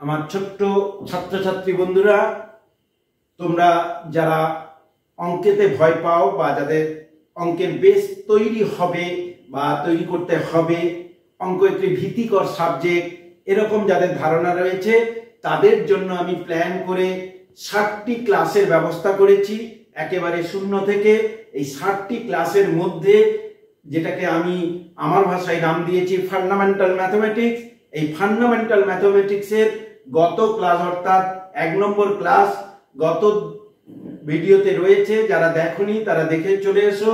আমার ছোট্ট ছাত্রছাত্রী বন্ধুরা, তোমরা যারা অঙ্কেতে ভয় পাও বা যাদের অঙ্কের বেস তৈরি হবে বা তৈরি করতে হবে, অঙ্ক একটি ভীতিকর সাবজেক্ট এরকম যাদের ধারণা রয়েছে, তাদের জন্য আমি প্ল্যান করে 60টি ক্লাসের ব্যবস্থা করেছি একেবারে শূন্য থেকে। এই 60টি ক্লাসের মধ্যে যেটাকে আমি আমার ভাষায় নাম দিয়েছি ফান্ডামেন্টাল ম্যাথমেটিক্স। এই ফান্ডামেন্টাল ম্যাথমেটিক্সের গত ক্লাস অর্থাৎ 1 নম্বর ক্লাস গত ভিডিওতে রয়েছে, যারা দেখোনি তারা দেখে চলে এসো।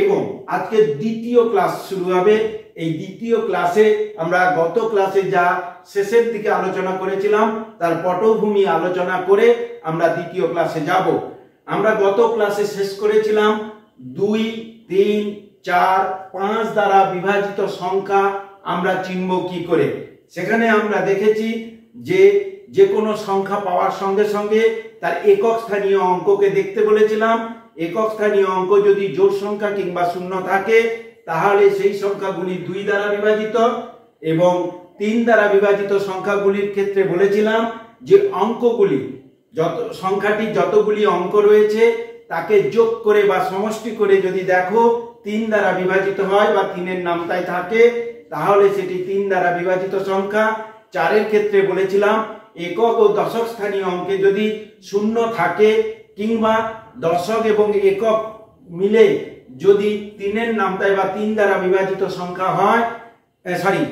এবং আজকে দ্বিতীয় ক্লাস শুরু হবে। এই দ্বিতীয় ক্লাসে আমরা গত ক্লাসে যা শেষের দিকে আলোচনা করেছিলাম তার পটভূমি আলোচনা করে আমরা দ্বিতীয় ক্লাসে যাব। আমরা গত ক্লাসে শেষ করেছিলাম 2, 3, 4, 5 দ্বারা বিভাজিত সংখ্যা আমরা চিনব কি করে। সেখানে আমরা দেখেছি যে কোনো সংখ্যা পাওয়ার সঙ্গে সঙ্গে তার একক স্থানীয় অঙ্ককে দেখতে বলেছিলাম। একক স্থানীয় অঙ্ক যদি জোড় সংখ্যা কিংবা শূন্য থাকে তাহলে সেই সংখ্যাগুলি 2 দ্বারা বিভাজিত, এবং 3 দ্বারা বিভাজিত সংখ্যাগুলির ক্ষেত্রে বলেছিলাম যে অঙ্কগুলি সংখ্যাটি যতগুলি অঙ্ক রয়েছে তাকে যোগ করে বা সমষ্টি করে যদি দেখো 3 দ্বারা বিভাজিত হয় বা 3-এর নামতায় থাকে তাহলে সেটি 3 দ্বারা বিভাজিত সংখ্যা। 4-এর ক্ষেত্রে বলেছিলাম একক ও দশক স্থানীয় অঙ্কে যদি শূন্য থাকে কিংবা দশক এবং একক মিলে যদি 3-এর নামতায় বা 3 দ্বারা বিভাজিত সংখ্যা হয়,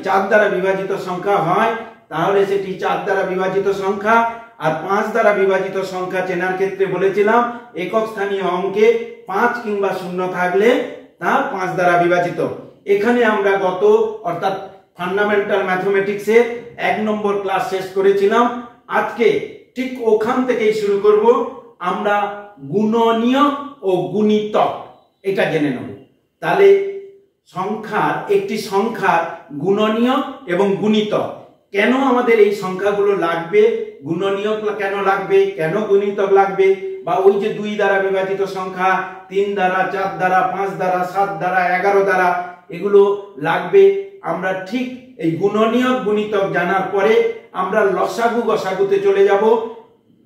4 দ্বারা বিভাজিত সংখ্যা হয় তাহলে সেটি 4 দ্বারা বিভাজিত সংখ্যা। আর 5 দ্বারা বিভাজিত সংখ্যা চেনার ক্ষেত্রে বলেছিলাম একক স্থানীয় অঙ্কে 5 কিংবা 0 থাকলে তা 5 দ্বারা বিভাজিত। এখানে আমরা গত অর্থাৎ ফান্ডামেন্টাল ম্যাথমেটিক্সের 1 নম্বর ক্লাস শেষ করেছিলাম। আজকে ঠিক ওখান থেকেই শুরু করব। আমরা গুণনীয়ক ও গুণিতক এটা জেনে নেব। তাহলে একটি সংখ্যার গুণনীয়ক এবং গুণিতক কেন আমাদের এই সংখ্যাগুলো লাগবে, গুণনীয়ক কেন লাগবে, কেন গুণিতক লাগবে, বা ওই যে 2 দ্বারা বিভাজিত সংখ্যা 3 দ্বারা, 4 দ্বারা, 5 দ্বারা, 7 দ্বারা, 11 দ্বারা এগুলো লাগবে। আমরা ঠিক এই গুণনীয়ক গুণিতক জানার পরে আমরা লসাগু গসাগুতে চলে যাব,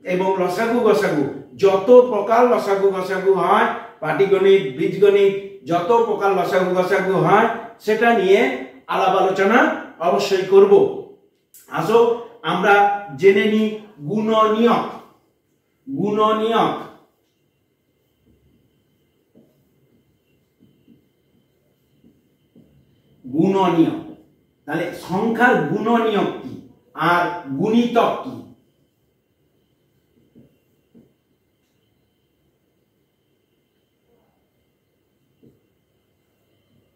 এবং লসাগু গসাগু যত প্রকার লসাগু গসাগু হয়, পাটিগণিত, বীজগণিত যত প্রকার লসাগু গসাগু হয় সেটা নিয়ে আলাপ আলোচনা অবশ্যই করব। আসো আমরা জেনে নিই গুণনীয়ক। গুণনীয়ক গুণনীয়ক তাহলে সংখ্যার গুণনীয়ক কি আর গুণিতক কি?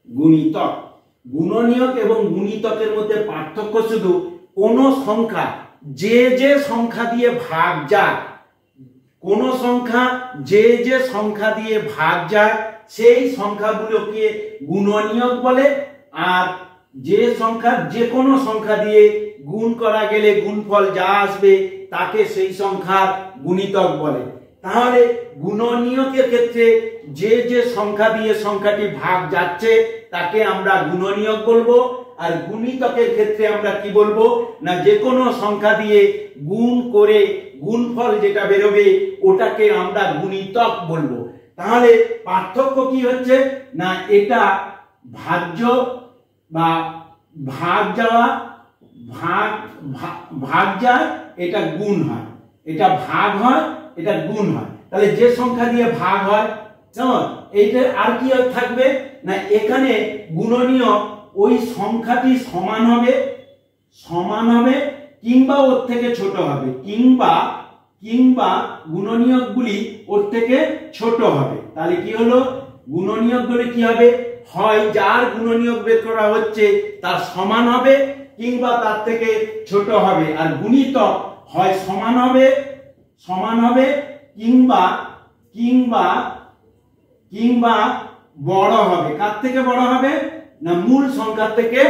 গুণিতক, গুণনীয়ক এবং গুণিতকের মধ্যে পার্থক্য শুধু কোন সংখ্যা যে সংখ্যা দিয়ে ভাগ যায়, কোন সংখ্যা যে সংখ্যা দিয়ে ভাগ যায় সেই সংখ্যাগুলোকে গুণনীয়ক বলে, আর যে সংখ্যা যে কোনো সংখ্যা দিয়ে গুণ করা গেলে গুণফল যা আসবে তাকে সেই সংখ্যার গুণিতক বলে। তাহলে গুণনীয়কের ক্ষেত্রে যে সংখ্যা দিয়ে সংখ্যাটি ভাগ যাচ্ছে তাকে আমরা গুণনীয়ক বলবো, আর গুণিতকের ক্ষেত্রে আমরা কি বলবো না যে কোনো সংখ্যা দিয়ে গুণ করে গুণফল যেটা বেরোবে ওটাকে আমরা গুণিতক বলবো। তাহলে পার্থক্য কি হচ্ছে না এটা ভাজ্য বা ভাগ যাওয়া, ভাগ যায় এটা গুণ হয়, এটা ভাগ হয় এটা গুণ হয়। তাহলে যে সংখ্যা দিয়ে ভাগ হয় এইটা আর কি থাকবে না এখানে গুণনীয়ক ওই সংখ্যাটি সমান হবে কিংবা ওর থেকে ছোট হবে, কিংবা গুণনীয়কগুলি ওর থেকে ছোট হবে। তাহলে কি হলো গুণনীয়কগুলি কি হবে, হয় যার গুণনীয়ক বের করা হচ্ছে তার সমান হবে কিংবা তার থেকে ছোট হবে, আর গুণিতক হয় সমান হবে কিংবা বড় হবে। কার থেকে বড় হবে না মূল সংখ্যার থেকে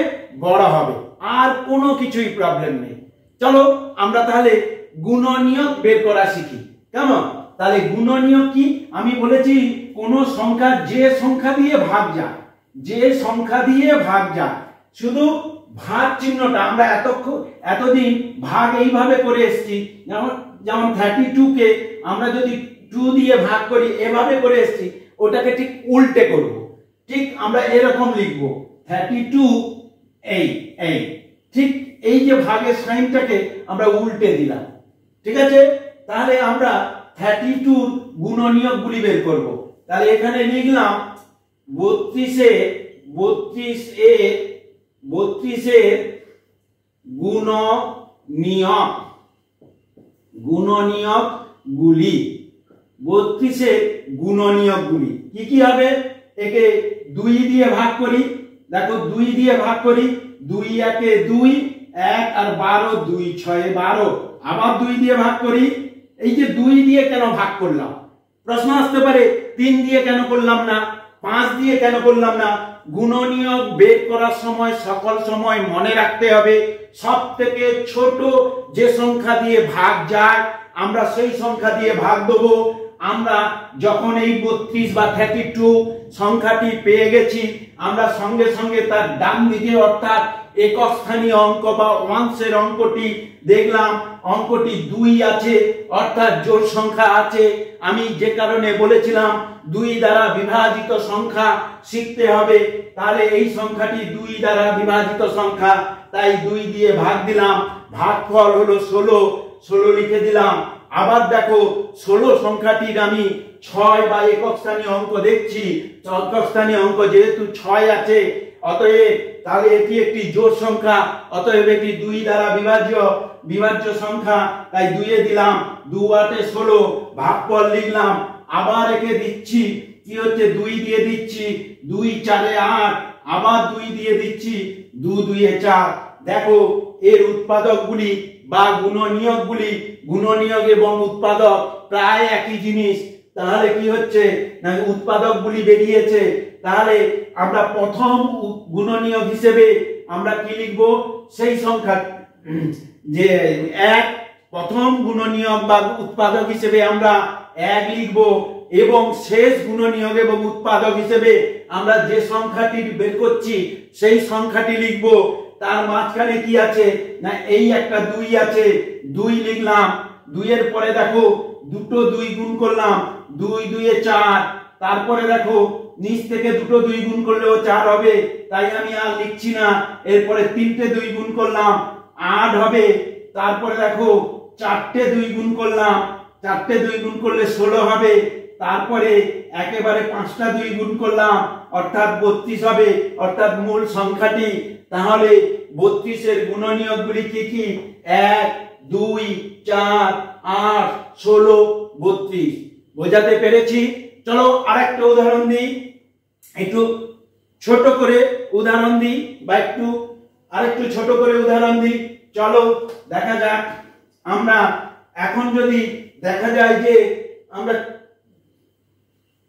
বড় হবে, আর কোনো কিছুই প্রবলেম নেই। চলো আমরা তাহলে গুণনীয়ক বের করা শিখি। কেমন? তাহলে গুণনীয়ক কি আমি বলেছি কোন সংখ্যা যে সংখ্যা দিয়ে ভাগ যায়, শুধু ভাগ চিহ্নটা আমরা এতদিন ভাগ এইভাবে করে এসেছি, যেমন 32 কে আমরা যদি 2 দিয়ে ভাগ করি এভাবে করে এসেছি, ওটাকে ঠিক উল্টে করব। ঠিক আমরা এরকম লিখব 32 এই ঠিক এই যে ভাগের সাইনটাকে আমরা উল্টে দিলাম। ঠিক আছে, তাহলে আমরা 32 গুণনীয়কগুলি বের করব। তাহলে এখানে লিখলাম 32 এর গুণনীয়কগুলি 32 এর গুণনীয়কগুলি কি কি হবে? একে 2 দিয়ে ভাগ করি, দেখো 2 দিয়ে ভাগ করি, 2 একে 2, 1 আর 12, 2 6 12, আবার 2 দিয়ে ভাগ করি। এই যে 2 দিয়ে কেন ভাগ করলাম? প্রশ্ন আসতে পারে 3 দিয়ে কেন করলাম না, 5 দিয়ে কেন করলাম না? গুণনীয়ক বের করার সময় সকল সময় মনে রাখতে হবে সবথেকে ছোট যে সংখ্যা দিয়ে ভাগ যায় আমরা সেই সংখ্যা দিয়ে ভাগ দেব। আমরা যখন এই 32 বা 32 সংখ্যাটি পেয়ে গেছি, আমরা সঙ্গে সঙ্গে তার ডান দিকে অর্থাৎ একক স্থানীয় অঙ্ক বা ওয়ান্সের অঙ্কটি দেখলাম, অঙ্কটি 2 আছে অর্থাৎ জোড় সংখ্যা আছে। আমি যে কারণে বলেছিলাম 2 দ্বারা বিভাজিত সংখ্যা শিখতে হবে, তাহলে এই সংখ্যাটি 2 দ্বারা বিভাজিত সংখ্যা, তাই 2 দিয়ে ভাগ দিলাম, ভাগফল হলো 16 লিখে দিলাম। আবার দেখো 16 সংখ্যাটির আমি 6 বা একক স্থানীয় অঙ্ক দেখছি, একক স্থানীয় অঙ্ক যেহেতু 6 আছে, অতএব তাহলে এটি একটি জোড় সংখ্যা, অতএব এটি 2 দ্বারা বিভাজ্য সংখ্যা, তাই 2 এ দিলাম, 2 8 16, ভাগফল লিখলাম। আবার একে দিচ্ছি, কি হচ্ছে 2 দিয়ে দিচ্ছি, 2 4 8, আবার 2 দিয়ে দিচ্ছি, 2 2 4। দেখো এর উৎপাদকগুলি বা গুণনীয়ক এবং উৎপাদক প্রায় একই জিনিস। তাহলে কি হচ্ছে না, উৎপাদকগুলি বেরিয়েছে। তাহলে আমরা প্রথম গুণনীয়ক হিসেবে আমরা কি লিখব? সেই সংখ্যা যে 1, প্রথম গুণনীয়ক বা উৎপাদক হিসেবে আমরা 1 লিখব, এবং শেষ গুণনীয়ক এবং উৎপাদক হিসেবে আমরা যে সংখ্যাটি বের করছি সেই সংখ্যাটি লিখব। তার মাঝখানে কি আছে না, এই একটা 2 আছে, 2 লিখলাম। 2 এর পরে দেখো দুটো 2 গুণ করলাম, 2 2 এ 4। তারপরে দেখো নিচ থেকে দুটো 2 গুণ করলেও 4 হবে, তাই আমি আর লিখছি না। এরপরে 3টে 2 গুণ করলাম, 8 হবে। তারপরে দেখো 4টে 2 গুণ করলাম, 4টে 2 গুণ করলে 16 হবে। তারপরে একেবারে 5টা 2 গুণ করলাম, অর্থাৎ 32 হবে, অর্থাৎ মূল সংখ্যাটি। তাহলে 32 এর গুণনীয়কগুলি কি কি? 1 2 4 8 16 32। বোঝাতে পেরেছি? চলো আরেকটা উদাহরণ দিই, একটু ছোট করে উদাহরণ দিই, বা আরেকটু ছোট করে উদাহরণ দিই। চলো দেখা যাক। আমরা এখন যদি দেখা যায় যে আমরা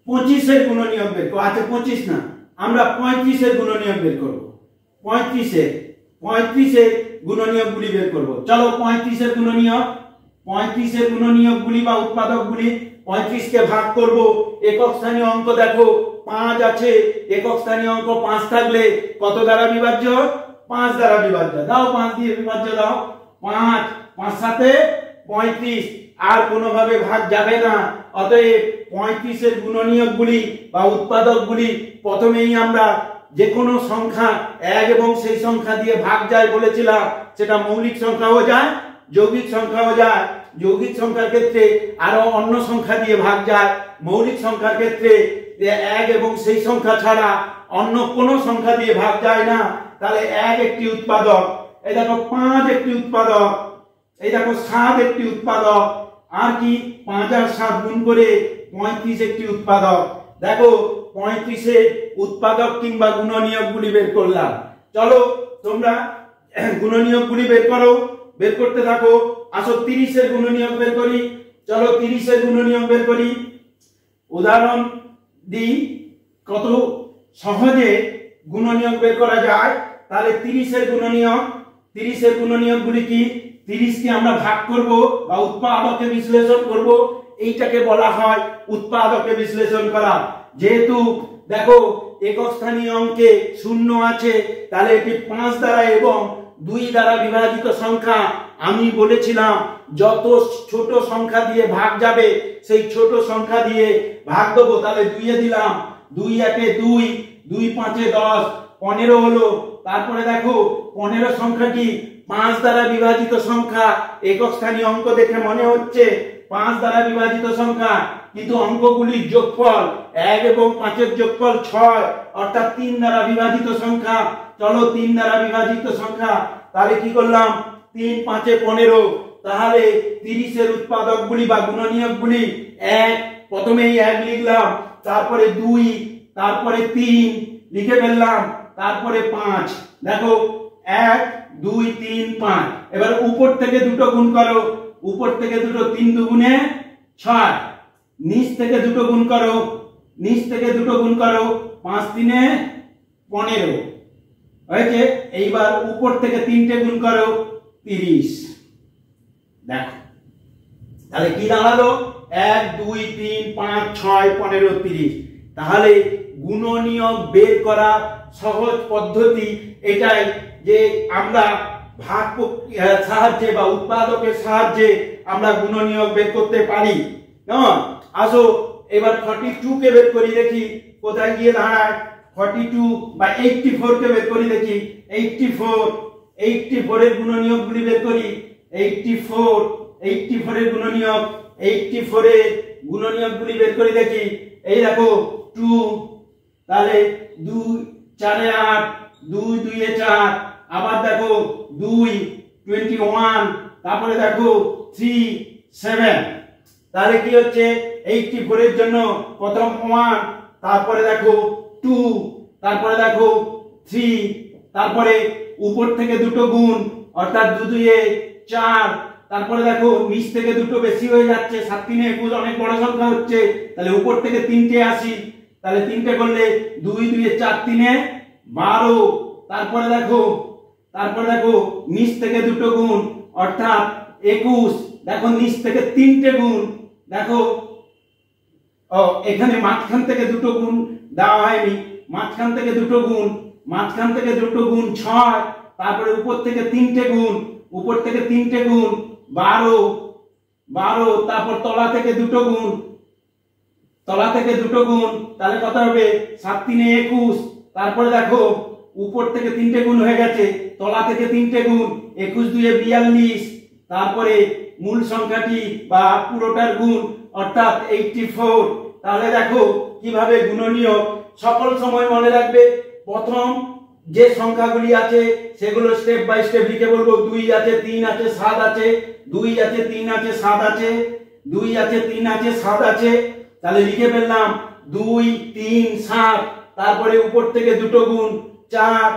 25 এর গুণনীয়ক বের করব, আচ্ছা 25 না, আমরা 35 এর গুণনীয়ক বের করব। 35 এর গুণনীয়কগুলি বের করব। চলো 35 এর গুণনীয়কগুলি বা উৎপাদকগুলি। 35 কে ভাগ করব, একক স্থানীয় অঙ্ক দেখো 5 আছে, একক স্থানীয় অঙ্ক 5 থাকলে কত দ্বারা বিভাজ্য? 5 দ্বারা বিভাজ্য। দাও 5 দিয়ে বিভাজ্য দাও, 5 5 7 35, আর কোনোভাবে ভাগ যাবে না। অতএব 35 এর গুণনীয়কগুলি বা উৎপাদকগুলি প্রথমেই আমরা যে কোনো সংখ্যা 1 এবং সেই সংখ্যা দিয়ে ভাগ যায় বলেছিলাম, সেটা মৌলিক সংখ্যাও যায়, যৌগিক সংখ্যাও যায়। যৌগিক সংখ্যার ক্ষেত্রে আরো অন্য সংখ্যা দিয়ে ভাগ যায়, মৌলিক সংখ্যার ক্ষেত্রে 1 এবং সেই সংখ্যা ছাড়া অন্য কোনো সংখ্যা দিয়ে ভাগ যায় না। তাহলে 1 একটি উৎপাদক, এই দেখো 5 একটি উৎপাদক, এই দেখো 7 একটি উৎপাদক, আর কি 5 আর 7 গুণ করে 35 একটি উৎপাদক। দেখো 35 এর উৎপাদক কিংবা গুণনীয়কগুলি বের করলাম। চলো তোমরা গুণনীয়কগুলি বের করো, বের করতে থাকো। আসো 30 এর গুণনীয়ক বের করি। চলো 30 এর গুণনীয়ক বের করি। উদাহরণ দিই কত সহজে গুণনীয়ক বের করা যায়। তাহলে 30 এর গুণনীয়কগুলি কি? 30 কে আমরা ভাগ করব বা উৎপাদকে বিশ্লেষণ করব, এইটাকে বলা হয় উৎপাদকে বিশ্লেষণ করা। যেহেতু দেখো একক স্থানীয় অঙ্কে শূন্য আছে, তাহলে এটি 5 দ্বারা এবং 2 দ্বারা বিভাজিত সংখ্যা। আমি বলেছিলাম যত ছোট সংখ্যা দিয়ে ভাগ যাবে সেই ছোট সংখ্যা দিয়ে ভাগ দেবো। তাহলে 2 এ দিলাম, 2 একে 2, 2 5 10, 15 হলো। তারপরে দেখো 15 সংখ্যাটি 5 দ্বারা বিভাজিত সংখ্যা। একক স্থানীয় অঙ্ক দেখে মনে হচ্ছে 5 দ্বারা বিভাজিত সংখ্যা, কিন্তু অঙ্কগুলির যোগফল 1 এবং 5 এর যোগফল 6, অর্থাৎ 3 দ্বারা বিভাজিত সংখ্যা। চলো 3 দ্বারা বিভাজিত সংখ্যা, তাহলে কি করলাম 3 5 15, তাহলে 30 এর উৎপাদকগুলি বা গুণনীয়কগুলি 1, প্রথমেই 1 লিখলাম, তারপরে 2, তারপরে 3 লিখে ফেললাম, তারপরে 5। দেখো 1 2 3 5। এবার উপর থেকে দুটো গুণ করো, উপর থেকে দুটো, 3 দুগুণে 6, নিচ থেকে দুটো গুণ করো, নিচ থেকে দুটো গুণ করো, 5 3 15 হয়েছে। এইবার উপর থেকে 3টে গুণ করো, 30। দেখো তাহলে কি দাঁড়ালো, 1 2 3 5 6 15 30। তাহলে গুণনীয়ক বের করা সহজ পদ্ধতি এটাই, যে আমরা ভাগ সাহায্যে বা উৎপাদকের সাহায্যে আমরা গুণনীয়ক বের করতে পারি। কেমন? আসো এবার 42 কে বের করি, দেখি কোথায় গিয়ে দাঁড়ায়। 42 বা 84 কে বের করি, দেখি 84 এর গুণনীয়কগুলি বের করি। 84 এর গুণনীয়ক, 84 এর গুণনীয়কগুলি বের করি, দেখি। এই দেখো 2, তাহলে 2 4 এ 8, 2 2 এ 4, আবার দেখো 2 21, তারপরে দেখো 3 7। তাহলে কি হচ্ছে 84 এর জন্য প্রথম 1, তারপরে দেখো 2, তারপরে দেখো 3, তারপরে উপর থেকে দুটো গুণ, অর্থাৎ 2 2 এ 4, তারপরে দেখো নিচ থেকে দুটো বেশি হয়ে যাচ্ছে, 7 3 21 অনেক বড় সংখ্যা হচ্ছে, তাহলে উপর থেকে 3টে আসি, তাহলে 3টে করলে 2 2 এ 4 3 এ 12, তারপরে দেখো নিচ থেকে দুটো গুণ, অর্থাৎ 21, দেখো নিচ থেকে 3টে গুণ, দেখো এখানে মাঝখান থেকে দুটো গুণ দেওয়া হয়নি, মাঝখান থেকে দুটো গুণ, 6, তারপরে উপর থেকে 3টে গুণ, 12, তারপর তলা থেকে দুটো গুণ, তাহলে কত হবে 7 3 এ 21, তারপরে দেখো উপর থেকে 3টে গুণ হয়ে গেছে, তলা থেকে 3টে গুণ, 21 2 এ 42, তারপরে মূল সংখ্যাটি বা পুরোটার গুণ, অর্থাৎ 84। তাহলে দেখো কিভাবে গুণনীয়ক সকল সময় মনে রাখবে। প্রথম যে সংখ্যাগুলি আছে সেগুলো স্টেপ বাই স্টেপ লিখে বলবো। 2 আছে 3 আছে 7 আছে, 2 আছে 3 আছে 7 আছে, 2 আছে 3 আছে 7 আছে, তাহলে লিখে ফেললাম 2 3 7, তারপরে উপর থেকে দুটো গুণ 4,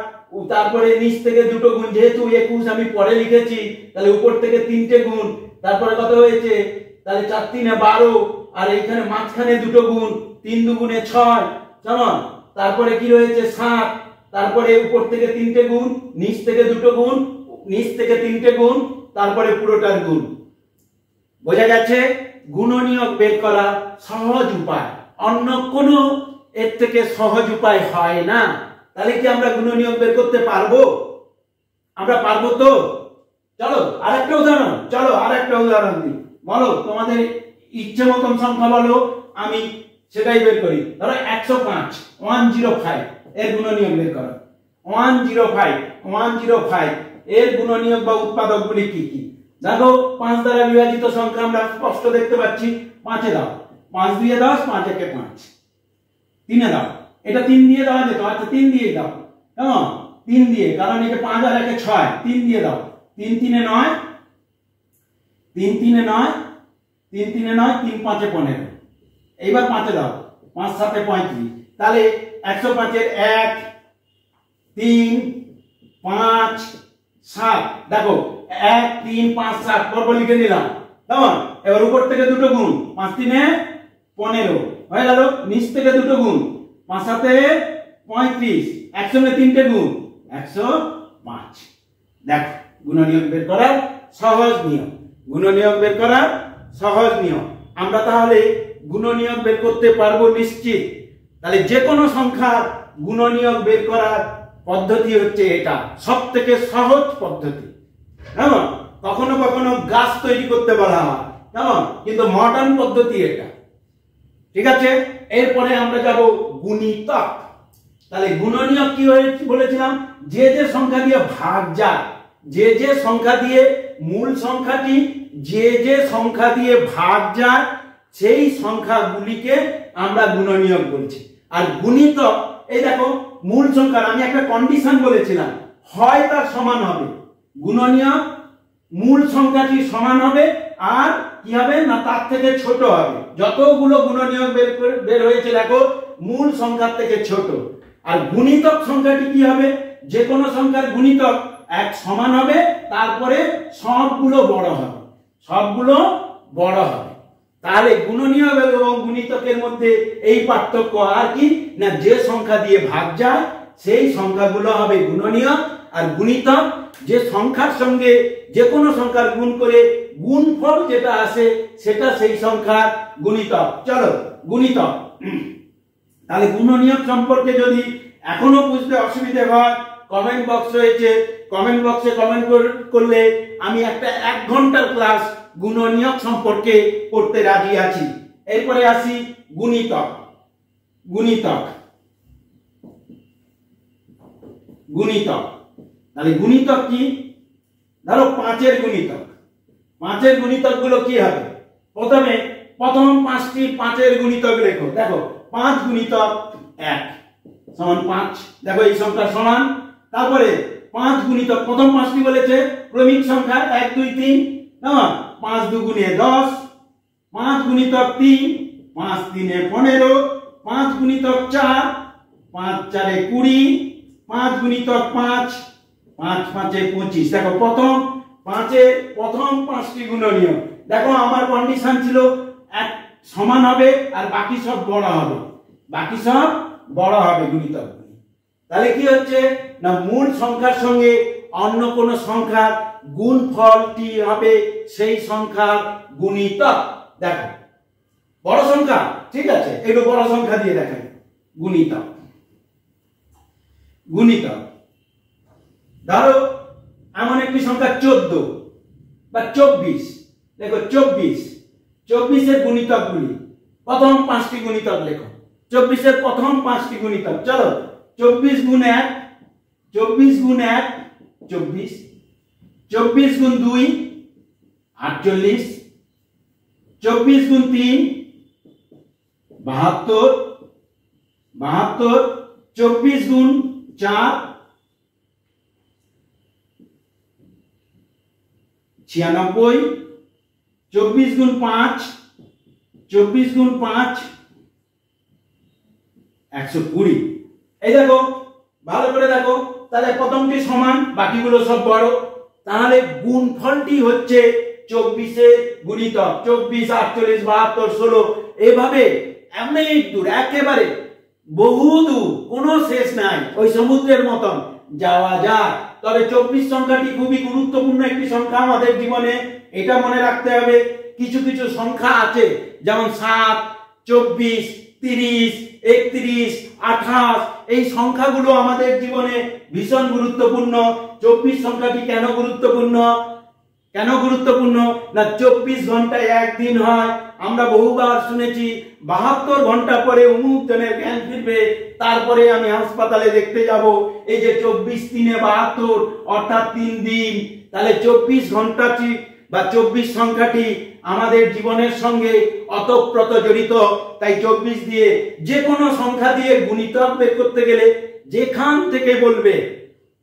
তারপরে নিচ থেকে দুটো গুণ, যেহেতু 21 আমি পরে লিখেছি তাহলে উপর থেকে 3টে গুণ, তারপরে কত হয়েছে, তাহলে 4 3 এ 12, আর এইখানে মাঝখানে দুটো গুণ, 3 2 গুণে 6, কেমন? তারপরে কি রয়েছে 7, তারপরে উপর থেকে 3টে গুণ, নিচ থেকে দুটো গুণ, নিচ থেকে 3টে গুণ, তারপরে পুরোটার গুণ। বোঝা যাচ্ছে? গুণনীয়ক বের করা সহজ উপায়, অন্য কোনো এর থেকে সহজ উপায় হয় না। তাহলে কি আমরা গুণনীয়ক বের করতে পারবো? আমরা পারবো তো? চলো আরেকটা উদাহরণ দিই। বলো তোমাদের ইচ্ছে মতন সংখ্যা বলো, আমি সেটাই বের করি। ধরো 105, 105 এর গুণনীয়ক বের করো। 105 এর গুণনীয়ক বা উৎপাদকগুলি কি কি? দেখো 5 দ্বারা বিভাজিত সংখ্যা আমরা স্পষ্ট দেখতে পাচ্ছি। 5 এ দাও, 5 2 এ 10, 5 1 এ 5, 3 এ দাও, এটা 3 দিয়ে দেওয়া যেত, আচ্ছা 3 দিয়ে দাও, কেমন? 3 দিয়ে, কারণ এটা 5 আর 1 এ 6, 3 দিয়ে দাও, 3 3 এ 9, 3 3 এ 9, 3 3 এ 9, 3 5 এ 15। এইবার 5 এ দাও, 5 7 এ 35। তাহলে 105 এর 1 3 5 7, দেখো 1 3 5 7 পরপর লিখে নিলাম, কেমন? এবার উপর থেকে দুটো গুণ, 5 3 এ 15 হয়ে গেল, নিচ থেকে দুটো গুণ, 5 7 এ 35, একসঙ্গে 3টে গুণ, 105। দেখো গুণনীয়ক বের করার সহজ নিয়ম। আমরা তাহলে গুণনীয়ক বের করতে পারবো নিশ্চিত। তাহলে যে কোনো সংখ্যার গুণনীয়ক বের করার পদ্ধতি হচ্ছে এটা, সব থেকে সহজ পদ্ধতি। কেমন? কখনো কখনো গাছ তৈরি করতে বলা হয়, কেমন? কিন্তু মডার্ন পদ্ধতি এটা। ঠিক আছে, এরপরে আমরা যাব গুণিতক। তাহলে গুণনীয়ক কি হয়েছে বলেছিলাম, যে যে সংখ্যা দিয়ে ভাগ যায়, যে যে সংখ্যা দিয়ে মূল সংখ্যাটি যে যে সংখ্যা দিয়ে ভাগ যায় সেই সংখ্যাগুলিকে আমরা গুণনীয়ক বলছি। আর গুণিতক, এই দেখো মূল সংখ্যার আমি একটা কন্ডিশন বলেছিলাম, হয় তার সমান হবে, গুণনীয়ক মূল সংখ্যাটি সমান হবে, আর কি হবে না তার থেকে ছোট হবে। যতগুলো গুণনীয়ক বের হয়েছে দেখো মূল সংখ্যার থেকে ছোট। আর গুণিতক সংখ্যাটি কি হবে, যে কোনো সংখ্যার গুণিতক এক সমান হবে, তারপরে সবগুলো বড় হবে, সবগুলো বড় হবে। তাহলে গুণনীয়ক এবং গুণিতকের মধ্যে এই পার্থক্য আর কি না, যে সংখ্যা দিয়ে ভাগ যায় সেই সংখ্যাগুলো হবে গুণনীয়ক, আর গুণিতক যে সংখ্যার সঙ্গে যে কোনো সংখ্যার গুণ করে গুণফল যেটা আসে সেটা সেই সংখ্যার গুণিতক। চলো গুণিতক। তাহলে গুণনীয়ক সম্পর্কে যদি এখনো বুঝতে অসুবিধা হয়, কমেন্ট বক্স রয়েছে, কমেন্ট বক্সে কমেন্ট করলে আমি একটা 1 ঘন্টার ক্লাস গুণনীয়ক সম্পর্কে করতে রাজি আছি। এরপরে আসি গুণিতক। গুণিতক গুণিতক তাহলে গুণিতক কি, ধরো 5-এর গুণিতক। 5-এর গুণিতক গুলো কি হবে, প্রথমে প্রথম 5টি 5-এর গুণিতক লেখো। দেখো 5 গুণিতক 1 সমান 5, দেখো এই সংখ্যা সমান। তারপরে 5 গুণিতক প্রথম 5টি বলেছে ক্রমিক সংখ্যা 1 2 3, কেমন? 5 2 গুণে 10, 5 গুণিতক 3, 5 3 এ 15, 5 গুণিতক 4, 5 4 এ 20, 5 গুণিতক 5, 5 5 এ 25। দেখো প্রথম 5-এর প্রথম 5টি গুণনীয়ক। দেখো আমার কন্ডিশন ছিল এক সমান হবে আর বাকি সব বড় হবে, বাকি সব বড় হবে গুণিতক। তাহলে কি হচ্ছে না, মূল সংখ্যার সঙ্গে অন্য কোন সংখ্যার গুণফলটি হবে সেই সংখ্যার গুণিতক। দেখো বড় সংখ্যা, ঠিক আছে, একটু বড় সংখ্যা দিয়ে দেখাই। গুণিতক গুণিতক ধরো এমন একটি সংখ্যা 14 বা 24। দেখো 24-এর গুণিতকগুলি, প্রথম 5টি গুণিতক লেখো। 24-এর প্রথম 5টি গুণিতক, চলো 24 গুণ 1, 24 গুণ 1 24, 24 গুণ 2 48, 24 গুণ 3 72, 72, 24 গুণ 4 96, 24 গুণ 5 24 গুণ 5 120। এই দেখো ভালো করে দেখো, তাহলে প্রথমটি সমান, বাকিগুলো সব বড়। তাহলে গুণফলটি হচ্ছে 24-এর গুণিতক। 24 48 72 16, এভাবে অনেক দূর, একেবারে বহু দূর, কোনো শেষ নাই, ওই সমুদ্রের মতন যাওয়া যায়। তবে 24 সংখ্যাটি খুবই গুরুত্বপূর্ণ একটি সংখ্যা আমাদের জীবনে, এটা মনে রাখতে হবে। কিছু কিছু সংখ্যা আছে যেমন 7 24 30 31 28, এই সংখ্যাগুলো আমাদের জীবনে ভীষণ গুরুত্বপূর্ণ। 24 সংখ্যাটি কেন গুরুত্বপূর্ণ, কেন গুরুত্বপূর্ণ না 24 ঘন্টায় একদিন হয়। আমরা বহুবার শুনেছি 72 ঘন্টা পরে অমুক জনের জ্ঞান ফিরবে, তারপরে আমি হাসপাতালে দেখতে যাব। এই যে 24 3 72 অর্থাৎ 3 দিন। তাহলে 24 ঘন্টাটি বা 24 সংখ্যাটি আমাদের জীবনের সঙ্গে ওতপ্রোত জড়িত। তাই 24 দিয়ে যে কোনো সংখ্যা দিয়ে গুণিতক বের করতে গেলে যেখান থেকে বলবে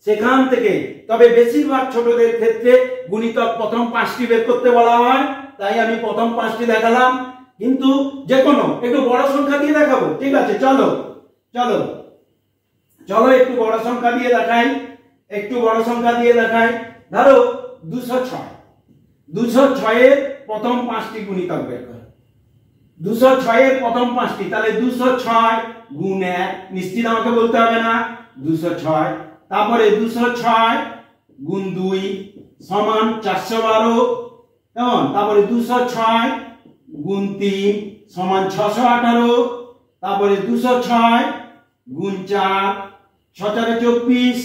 সেখান থেকে, তবে বেশিরভাগ ছোটদের ক্ষেত্রে গুণিতক প্রথম 5টি বের করতে বলা হয়, তাই আমি প্রথম 5টি দেখালাম। কিন্তু যে কোনো একটু বড় সংখ্যা দিয়ে দেখাবো, ঠিক আছে? চলো চলো চলো একটু বড় সংখ্যা দিয়ে দেখাই, একটু বড় সংখ্যা দিয়ে দেখাই। ধরো 206, 206-এর প্রথম 5টি গুণিতক বের করো। 206-এর প্রথম 5টি, তাহলে 206 গুণ 1, নিশ্চিত আমাকে বলতে হবে না, 206। তারপরে 206 গুণ 2 সমান 412, কেমন? তারপরে 206 গুণ 3 সমান 618, তারপরে 206 গুণ 4, 6 4 24,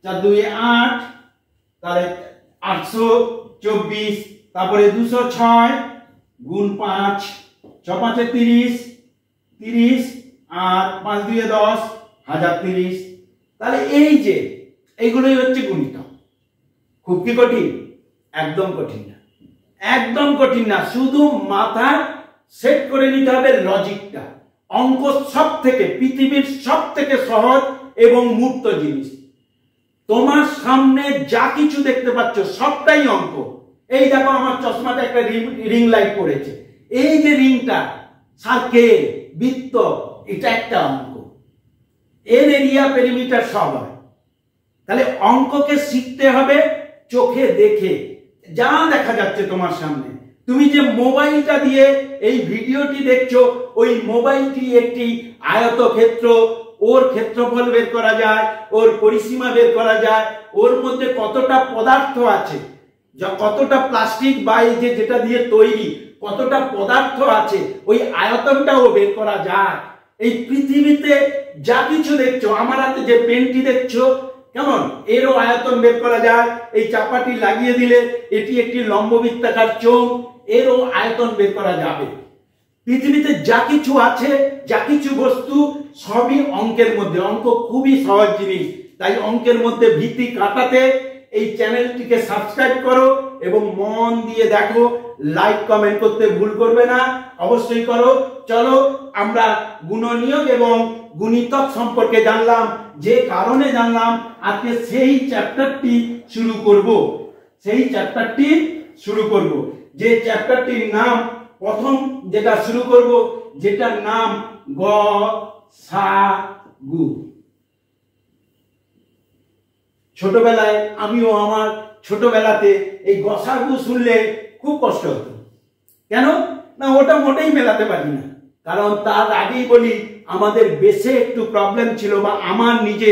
4 2 8, তাহলে 824। তারপরে 206 গুণ 5, 6 5 30, 30 আর 5 2 10, 1030। তাহলে এই যে এইগুলোই হচ্ছে গুণিতক। খুব কি কঠিন? একদম কঠিন না, একদম কঠিন না। শুধু মাথায় সেট করে নিতে হবে লজিকটা। অঙ্ক সব থেকে, পৃথিবীর সব থেকে সহজ এবং মূর্ত জিনিস। তোমার সামনে যা কিছু দেখতে পাচ্ছ সবটাই অঙ্ক। এই দেখো আমার চশমাতে একটা রিং লাইট পড়েছে, এই যে রিংটা, সার্কেল, বৃত্ত, এটা একটা অঙ্ক। এর এরিয়া পেরিমিটার সব হয়। তাহলে অঙ্ককে শিখতে হবে চোখে দেখে, যা দেখা যাচ্ছে তোমার সামনে। তুমি যে মোবাইলটা দিয়ে এই ভিডিওটি দেখছো, ওই মোবাইলটি একটি আয়তক্ষেত্র, ওর ক্ষেত্রফল বের করা যায়, ওর পরিসীমা বের করা যায়, ওর মধ্যে কতটা পদার্থ আছে, কতটা প্লাস্টিক বা এই যে যেটা দিয়ে তৈরি, কতটা পদার্থ আছে, ওই আয়তনটাও বের করা যায়। এই পৃথিবীতে যা কিছু দেখছো, আমার হাতে যে পেনটি দেখছো, কেমন, এরও আয়তন বের করা যায়। এই চাপাটি লাগিয়ে দিলে এটি একটি লম্ববৃত্তাকার চোঙ, এরও আয়তন বের করা যাবে। পৃথিবীতে যা কিছু আছে, যা কিছু বস্তু, সবই অঙ্কের মধ্যে। অঙ্ক খুবই সহজ জিনিস, তাই অঙ্কের মধ্যে ভীতি কাটাতে এই চ্যানেলটিকে সাবস্ক্রাইব করো এবং মন দিয়ে দেখো। লাইক কমেন্ট করতে ভুল করবে না, অবশ্যই করো। চলো আমরা গুণনীয়ক এবং গুণিতক সম্পর্কে জানলাম, যে কারণে জানলাম, আজকে সেই চ্যাপ্টারটি শুরু করব। যে চ্যাপ্টারটির নাম, প্রথম যেটা শুরু করব, যেটার নাম গসাগু। ছোটবেলায় আমিও, আমার ছোটবেলাতে এই গসাগু শুনলে খুব কষ্ট হতো। কেন না, ওটা মোটেই মেলাতে পারি না। কারণ তার আগেই বলি, আমাদের বেসে একটু প্রবলেম ছিল, বা আমার নিজে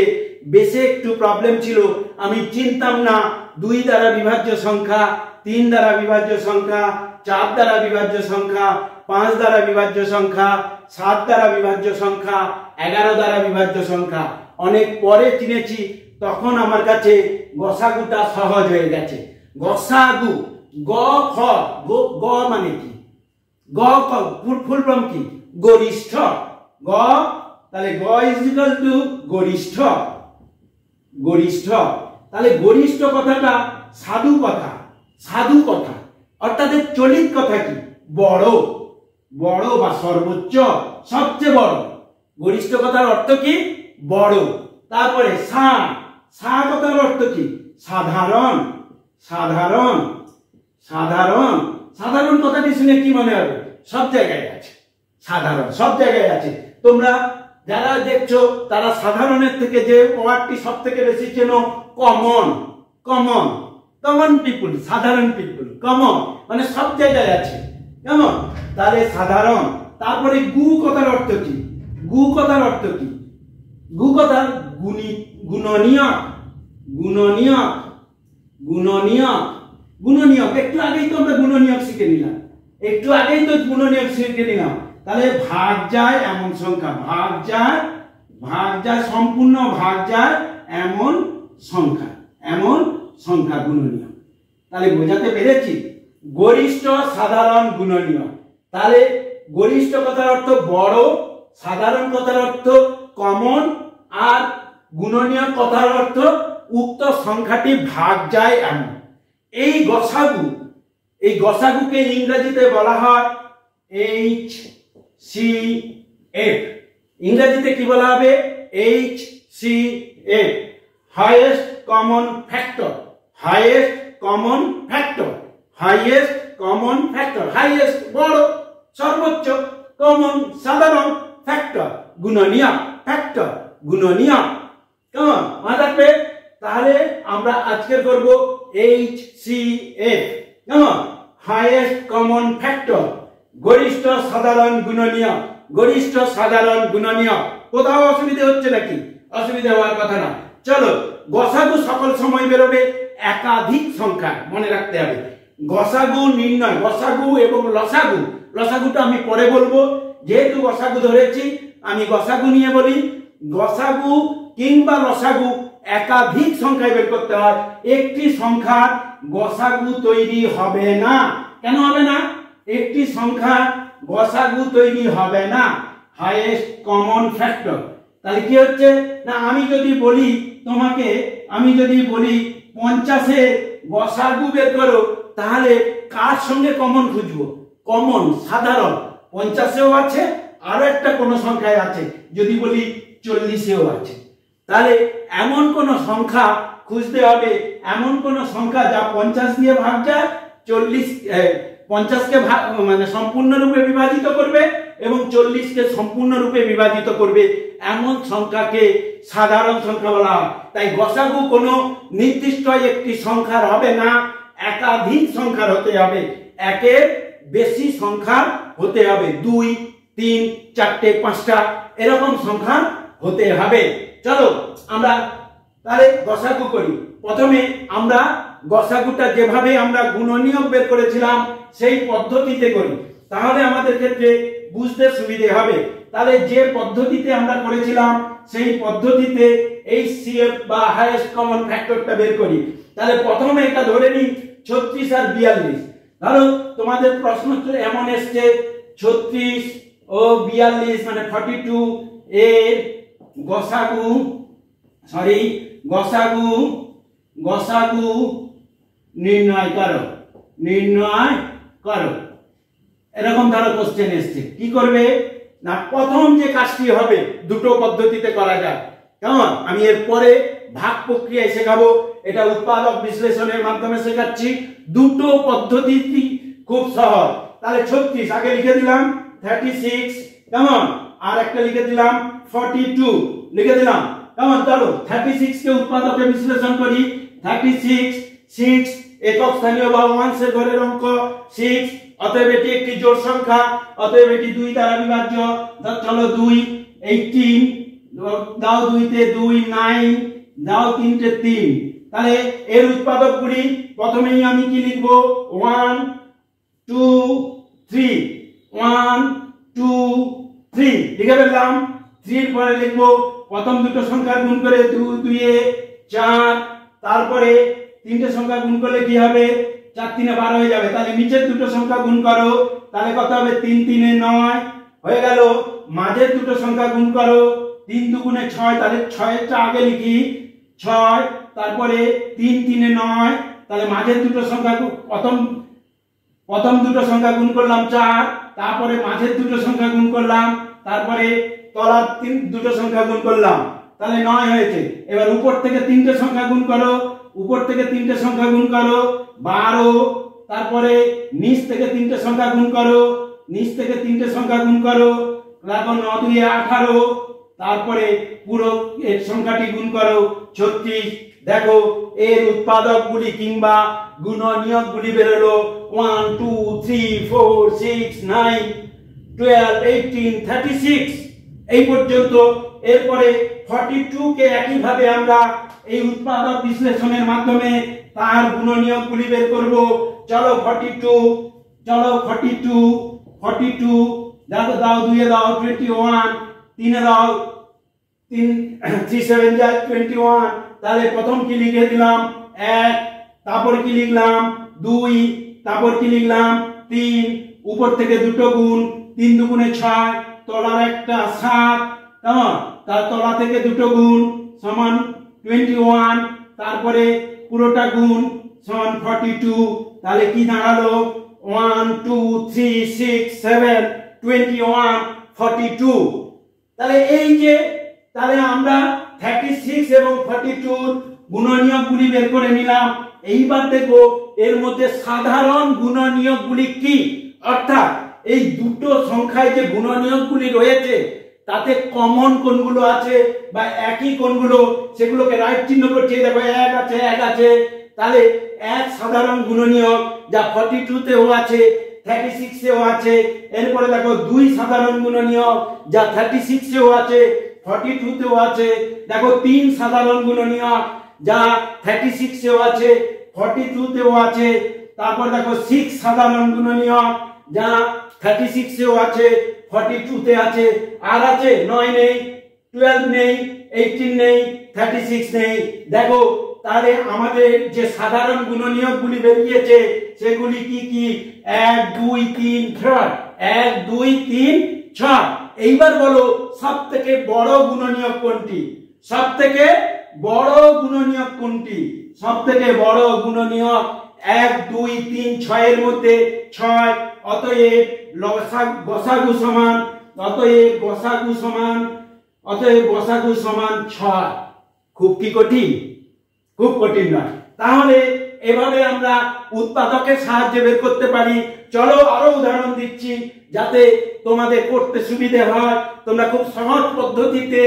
বেসে একটু প্রবলেম ছিল। আমি চিনতাম না 2 দ্বারা বিভাজ্য সংখ্যা, 3 দ্বারা বিভাজ্য সংখ্যা, 4 দ্বারা বিভাজ্য সংখ্যা, 5 দ্বারা বিভাজ্য সংখ্যা, 7 দ্বারা বিভাজ্য সংখ্যা, 11 দ্বারা বিভাজ্য সংখ্যা। অনেক পরে চিনেছি, তখন আমার কাছে গসাগুটা সহজ হয়ে গেছে। গসাগু, গ খ, গ মানে কি, গ ফুল ফর্ম কি, গরিষ্ঠ। গ, তাহলে গ ইজ ইকুয়াল টু গরিষ্ঠ। তাহলে গরিষ্ঠ কথাটা সাধু কথা, অর্থাৎ চলিত কথা কি, বড় বা সর্বোচ্চ, সবচেয়ে বড়। গরিষ্ঠ কথার অর্থ কি, বড়। তারপরে সা কথার অর্থ কি, সাধারণ। সাধারণ কথাটি শুনে কি মনে হবে, সব জায়গায় আছে, সাধারণ সব জায়গায় আছে। তোমরা যারা দেখছো তারা সাধারণের থেকে যে ওয়ার্ডটি সব থেকে বেশি চেনো, কমন পিপুল, সাধারণ পিপুল। কমন মানে সব জায়গায় আছে, কেমন। তাহলে সাধারণ। তারপরে গু কথার অর্থ কি, গু কথার গুণনীয়ক। একটু আগেই তো আমরা গুণনীয়ক শিখে নিলাম। তাহলে ভাগ যায় এমন সংখ্যা, সম্পূর্ণ ভাগ যায় এমন সংখ্যা গুণনীয়ক। তাহলে বোঝাতে পেরেছি, গরিষ্ঠ, সাধারণ, গুণনীয়ক। তাহলে গরিষ্ঠ কথার অর্থ বড়, সাধারণ কথার অর্থ কমন, আর গুণনীয়ক কথার অর্থ উক্ত সংখ্যাটি ভাগ যায় এমন। এই গসাগুকে ইংরেজিতে বলা হয় HCF। ইংরেজিতে কি বলা হবে, HCF, highest common factor. Highest বড়, সর্বোচ্চ, কমন সাধারণ, ফ্যাক্টর গুণনীয়ক, কেমন মনে রাখবে। তাহলে আমরা আজকে করব HCF, কেমন, হাইয়েস্ট কমন ফ্যাক্টর, গরিষ্ঠ সাধারণ গুণনীয়ক। কোথাও অসুবিধা হচ্ছে নাকি? অসুবিধা হওয়ার কথা না। চলো, গসাগু সকল সময় বেরোবে একাধিক সংখ্যা, মনে রাখতে হবে। গসাগু নির্ণয়, গসাগু এবং লসাগুটা আমি পরে বলবো। যেহেতু গসাগু ধরেছি আমি গসাগু নিয়ে বলি। গসাগু কিংবা লসাগু একাধিক সংখ্যায় বের করতে হয়, একটি সংখ্যার গসাগু তৈরি হবে না। কেন হবে না? একটি সংখ্যা গসাগু তৈরি হবে না, হাইয়েস্ট কমন ফ্যাক্টর। তাহলে কি হচ্ছে না, আমি যদি বলি তোমাকে, আমি যদি বলি 50-এর গসাগু বের করো, তাহলে কার সঙ্গে কমন খুঁজবো? কমন সাধারণ 50-এও আছে, আরো একটা কোন সংখ্যায় আছে। যদি বলি 40-এও আছে, তাহলে এমন কোন সংখ্যা খুঁজতে হবে, এমন কোন সংখ্যা যা 50 দিয়ে ভাগ যায়, 50কে মানে সম্পূর্ণরূপে বিভাজিত করবে এবং 40কে সম্পূর্ণরূপে বিভাজিত করবে, এমন সংখ্যাকে সাধারণ সংখ্যা বলা হয়। তাই গসাগু কোনো নির্দিষ্ট একটি সংখ্যার হবে না, একাধিক সংখ্যার হতে হবে, একের বেশি সংখ্যার হতে হবে, 2, 3, 4, 5টা এরকম সংখ্যা হতে হবে। চলো আমরা তাহলে গসাগু করি। প্রথমে আমরা গসাগুটা যেভাবে আমরা গুণনীয়ক বের করেছিলাম সেই পদ্ধতিতে করি, তাহলে আমাদের ক্ষেত্রে বুঝতে সুবিধে হবে। তাহলে যে পদ্ধতিতে আমরা করেছিলাম সেই পদ্ধতিতে এই সিএফ বা হাইয়েস্ট কমন ফ্যাক্টরটা বের করি। তাহলে প্রথমে এটা ধরে নিই 36 আর 42। ধরো তোমাদের প্রশ্ন এমন এসছে 36 ও 42 মানে 42 এর গসাগু নির্ণয় করো, এরকম ধরো কোশ্চেন এসছে। কি করবে না, প্রথম যে কাজটি হবে দুটো পদ্ধতিতে করা যায়, কেমন? আমি এর পরে ভাগ প্রক্রিয়ায় শেখাবো, এটা উৎপাদক বিশ্লেষণের মাধ্যমে শেখাচ্ছি। দুটো পদ্ধতি খুব সহজ। তাহলে 36 আগে লিখে দিলাম 36, কেমন? আর একটা লিখে দিলাম 42 লিখে দিলাম, কেমন? চলো 36 কে উৎপাদকে বিশ্লেষণ করি। 36 6 একক স্থানীয় বা ওয়ান্স এর ঘরের অঙ্ক 6, অতএব এটি একটি জোড় সংখ্যা, অতএব এটি 2 দ্বারা বিভাজ্য। চলো 2 18 দাও 2 তে 2 9 দাও 3 তে 3। তাহলে এর উৎপাদকগুলি প্রথমেই আমি কি লিখব? 1 2 3 1 2 3 লিখে ফেললাম। 3 এর পরে লিখব প্রথম দুটো সংখ্যা গুণ করে 2 2 এ 4, তারপরে তিনটে সংখ্যা গুণ করলে কি হবে? 4 3 এ 12 হয়ে যাবে। তাহলে নিচের দুটো সংখ্যা গুণ করো, তাহলে কত হবে? 3 3 এ 9 হয়ে গেল। মাঝের দুটো সংখ্যা গুণ করো, 3 2 গুণে 6, তাহলে 6 এরটা আগে লিখি 6, তারপরে 3 3 এ 9, তাহলে মাঝের দুটো সংখ্যা প্রথম দুটো সংখ্যা গুণ করলাম 4, তারপরে মাঝের দুটো সংখ্যা গুণ করলাম, তারপরে তলার দুটো সংখ্যা গুণ করলাম, তাহলে 9 হয়েছে। এবার উপর থেকে তিনটে সংখ্যা গুণ করো, উপর থেকে তিনটে সংখ্যা গুণ করো 12, তারপরে নিচ থেকে তিনটে সংখ্যা গুণ করো, নিচ থেকে তিনটে সংখ্যা গুণ করো, তারপর 9 2 এ 18, তারপরে পুরো এর সংখ্যাটি গুণ করো 36। দেখো এর উৎপাদকগুলি কিংবা গুণনীয়কগুলি বের হলো 1 2 3 4 6 9 12 18 36 এই পর্যন্ত। এরপরে 42 কে একই ভাবে আমরা এই উৎপাদক বিশ্লেষণের মাধ্যমে তার গুণনীয়কগুলি বের করব। চলো 42 দেখো দাও 2 এ দাও 21, 3 এ দাও 3 7 যা 21, তাহলে প্রথম কি লিখে দিলাম 1, তারপর কি লিখলাম 2, তারপর কি লিখলাম 3, উপর থেকে দুটো গুণ 3 2 গুণে 6, তলার একটা 7, কেমন? তার তলা থেকে দুটো গুণ সমান 21, তারপরে পুরোটা গুণ সমান 42, তাহলে কি দাঁড়ালো 1 2 3 6 7 21 42। তাহলে এই যে তাহলে আমরা 36 এবং 42 গুণনীয়কগুলি বের করে নিলাম। এইবার দেখো এর মধ্যে সাধারণ গুণনীয়কগুলি কি, অর্থাৎ এই দুটো সংখ্যায় যে গুণনীয়কগুলি রয়েছে তাতে কমন কোনগুলো আছে বা একই কোনগুলো, সেগুলোকে রাইট চিহ্ন করছি। দেখো 1 আছে 1 আছে, তাহলে 1 সাধারণ গুণনীয়ক যা 42 তেও আছে 36 এও আছে। এরপরে দেখো 2 সাধারণ গুণনীয়ক যা 36 এও আছে 42 তেও আছে। দেখো 3 সাধারণ গুণনীয়ক যা 36 এও আছে 42 তেও আছে। তারপর দেখো 6 সাধারণ গুণনীয়ক যা 36 এও আছে 42 তে আছে, আর আছে 9 নেই, 12 নেই, 18 নেই, 36 নেই। দেখো তাহলে আমাদের যে সাধারণ গুণনীয়কগুলি বেরিয়েছে সেগুলি কি কি? 1 2 3 6, 1 2 3 6। এইবার বলো সবথেকে বড় গুণনীয়ক কোনটি? সবথেকে বড় গুণনীয়ক কোনটি? সবথেকে বড় গুণনীয়ক 1 2 3 6 এর মধ্যে 6। অতএব গসাগু সমান, অতএব গসাগু সমান 6। খুব কি কঠিন? খুব কঠিন নয়। তাহলে এভাবে আমরা উৎপাদকের সাহায্যে বের করতে পারি। চলো আরো উদাহরণ দিচ্ছি যাতে তোমাদের করতে সুবিধে হয়, তোমরা খুব সহজ পদ্ধতিতে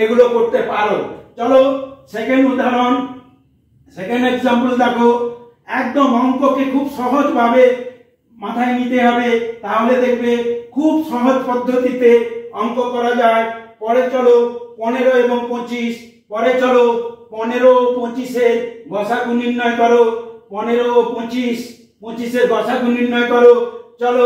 এগুলো করতে পারো। চলো সেকেন্ড উদাহরণ, সেকেন্ড এক্সাম্পল দেখো। একদম অঙ্ককে খুব সহজ ভাবে মাথায় নিতে হবে, তাহলে দেখবে খুব সহজ পদ্ধতিতে অঙ্ক করা যায়। পরে চলো 15 এবং 25, পরে চলো 15 ও 25 এর গসাগু নির্ণয় করো। 15 ও 25 এর গসাগু নির্ণয় করো। চলো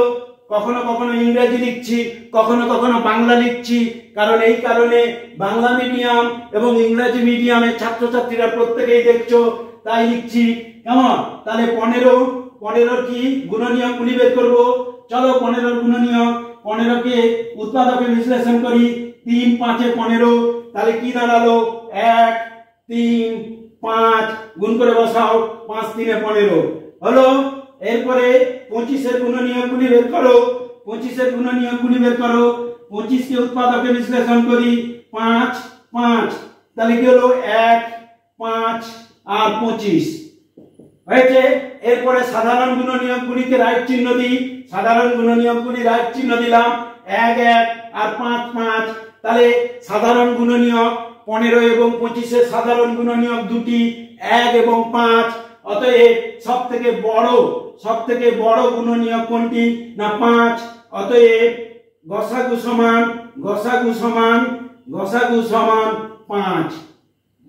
কখনো কখনো ইংরেজি লিখছি, কখনো কখনো বাংলা লিখছি, কারণ এই কারণে বাংলা মিডিয়াম এবং ইংরেজি মিডিয়ামের ছাত্রছাত্রীরা প্রত্যেকেই দেখছো, তাই লিখছি। কেমন? তাহলে 15 কি গুণনীয়ক গুলি বের করবো। চলো 15 গুণনীয়ক, 15 কে উৎপাদকে বিশ্লেষণ করি। 3 5 এ 15, তাহলে কি দাঁড়ালো? 1 3 5, গুণ করে বসাও, 5 3 এ 15 হলো। এরপরে 25 এর গুণনীয়ক গুলি বের করো। 25 এর গুণনীয়ক গুলি বের করো। 25 কে উৎপাদকে বিশ্লেষণ করি। 5 5, তাহলে কি হলো? 1 5 আর 25 হয়েছে। এরপরে সাধারণ গুণনীয়কগুলিকে রাইট চিহ্ন দিই। সাধারণ গুণনীয়কগুলি রাইট চিহ্ন দিলাম। 1 1 আর 5 5, তাহলে সাধারণ গুণনীয়ক 15 এবং 25 এর সাধারণ গুণনীয়ক দুটি, 1 এবং 5। অতএব সবথেকে বড় গুণনীয়ক কোনটি? না 5। অতএব গসাগু সমান 5।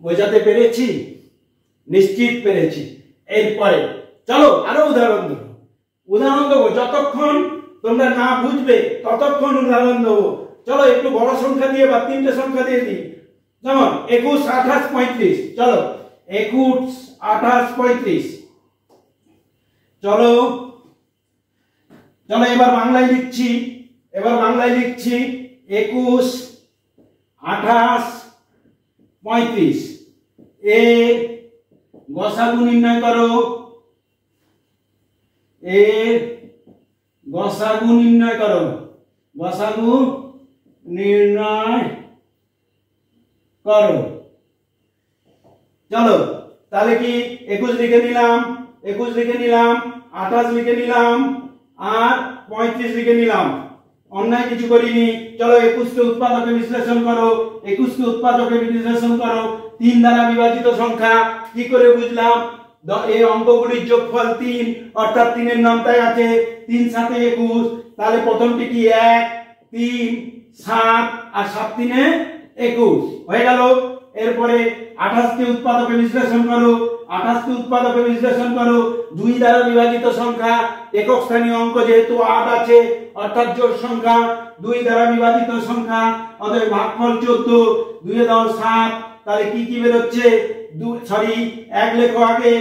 বোঝাতে পেরেছি? নিশ্চিত পেরেছি। এরপরে চলো আরো উদাহরণ দেবো। যতক্ষণ তোমরা না বুঝবে ততক্ষণ উদাহরণ দেবো। চলো একটু বড় সংখ্যা দিয়ে বা 3টে সংখ্যা দিয়ে দিই। যেমন 21 28 35। চলো 21 28 35। চলো এবার বাংলায় লিখছি। 21 28 35 এর গসাগু নির্ণয় করো। গসাগু নির্ণয় করো। চলো তাহলে কি 21 লিখে নিলাম, 28 লিখে নিলাম আর 35 লিখে নিলাম। অন্যায় কিছু করিনি। চলো 21 কে উৎপাদকে বিশ্লেষণ করো। 3 দ্বারা বিভাজিত সংখ্যা কি করে বুঝলাম? এই অঙ্কগুলির যোগফল 3, অর্থাৎ 3 এর নামটাই আছে। 3 7 21, তাহলে প্রথমটি কি? 1 3 7 আর 7 3 21 হয়ে গেল। এরপরে 28 কে উৎপাদকে বিশ্লেষণ করো। 2 দ্বারা বিভাজিত সংখ্যা, একক স্থানীয় অঙ্ক যেহেতু 8 আছে, অর্থাৎ জোড় সংখ্যা, 2 দ্বারা বিভাজিত সংখ্যা, অতএব ভাগফল 14। 2 এ দাও 7, তাহলে কি বেরোচ্ছে? 1 লেখো আগে।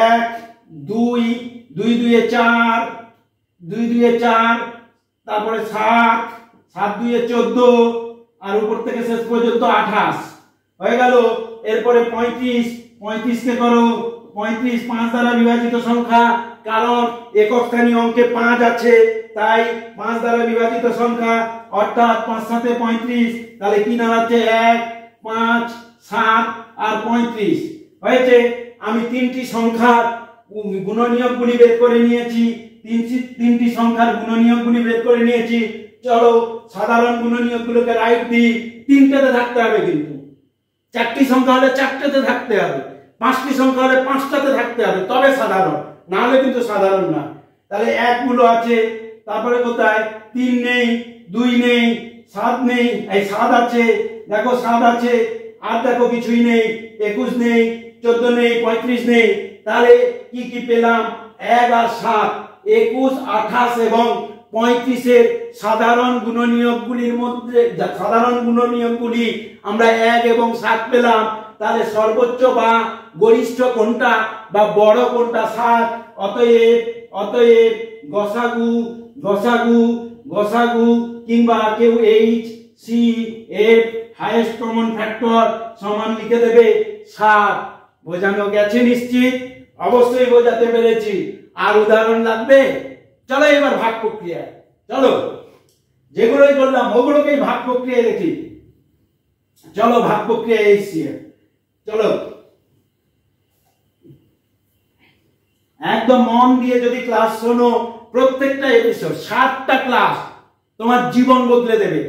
1 2 2 2 এ 4, 2 2 এ 4, তারপরে 7 7 2 এ 14 আর উপর থেকে শেষ পর্যন্ত 28 হয়ে গেল। এরপরে 35 কে করো। 35 5 দ্বারা বিভাজিত সংখ্যা, কারণ একক স্থানীয় অঙ্কে 5 আছে, তাই 5 দ্বারা বিভাজিত সংখ্যা, অর্থাৎ 5 7 এ 35, তাহলে কি দাঁড়াচ্ছে? 1 5 7 আর 35 হয়েছে। আমি 3টি সংখ্যার গুণনীয়কগুলি বের করে নিয়েছি। 3টি সংখ্যার গুণনীয়কগুলি বের করে নিয়েছি। চলো সাধারণ গুণনীয়কগুলোকে রাইট দিই। 3টেতে থাকতে হবে, কিন্তু 4টি সংখ্যা হলে 4টেতে থাকতে হবে, 5টি সংখ্যা হলে 5টাতে থাকতে হবে, তবে সাধারণ, না হলে কিন্তু সাধারণ না। তাহলে 1 গুলো আছে, তারপরে কোথায়? 3 নেই, 2 নেই, 7 নেই, এই 7 আছে, দেখো 7 আছে, আর দেখো কিছুই নেই, 21 নেই, 14 নেই, 35 নেই। তাহলে কি পেলাম? 1 আর 7, 21 28 এবং 35-এর সাধারণ গুণনীয়কগুলির মধ্যে সাধারণ গুণনীয়কগুলি আমরা 1 এবং 7 পেলাম, তাহলে সর্বোচ্চ বা গরিষ্ঠ কোনটা বা বড় কোনটা? 7। অতএব গসাগু কিংবা কেউ HCF হাইয়েস্ট কমন ফ্যাক্টর সমান লিখে দেবে 7। বোঝানো গেছে নিশ্চিত? অবশ্যই বোঝাতে পেরেছি। আর উদাহরণ লাগবে? চলো এবার ভাগ প্রক্রিয়া, চলো যেগুলোই বললাম ওগুলোকেই ভাগ প্রক্রিয়ায় দেখি। চলো ভাগ প্রক্রিয়া HCF, চলো একদম মন দিয়ে যদি ক্লাস শোনো, প্রত্যেকটা এপিসোড 7টা ক্লাস তোমার জীবন বদলে দেবে।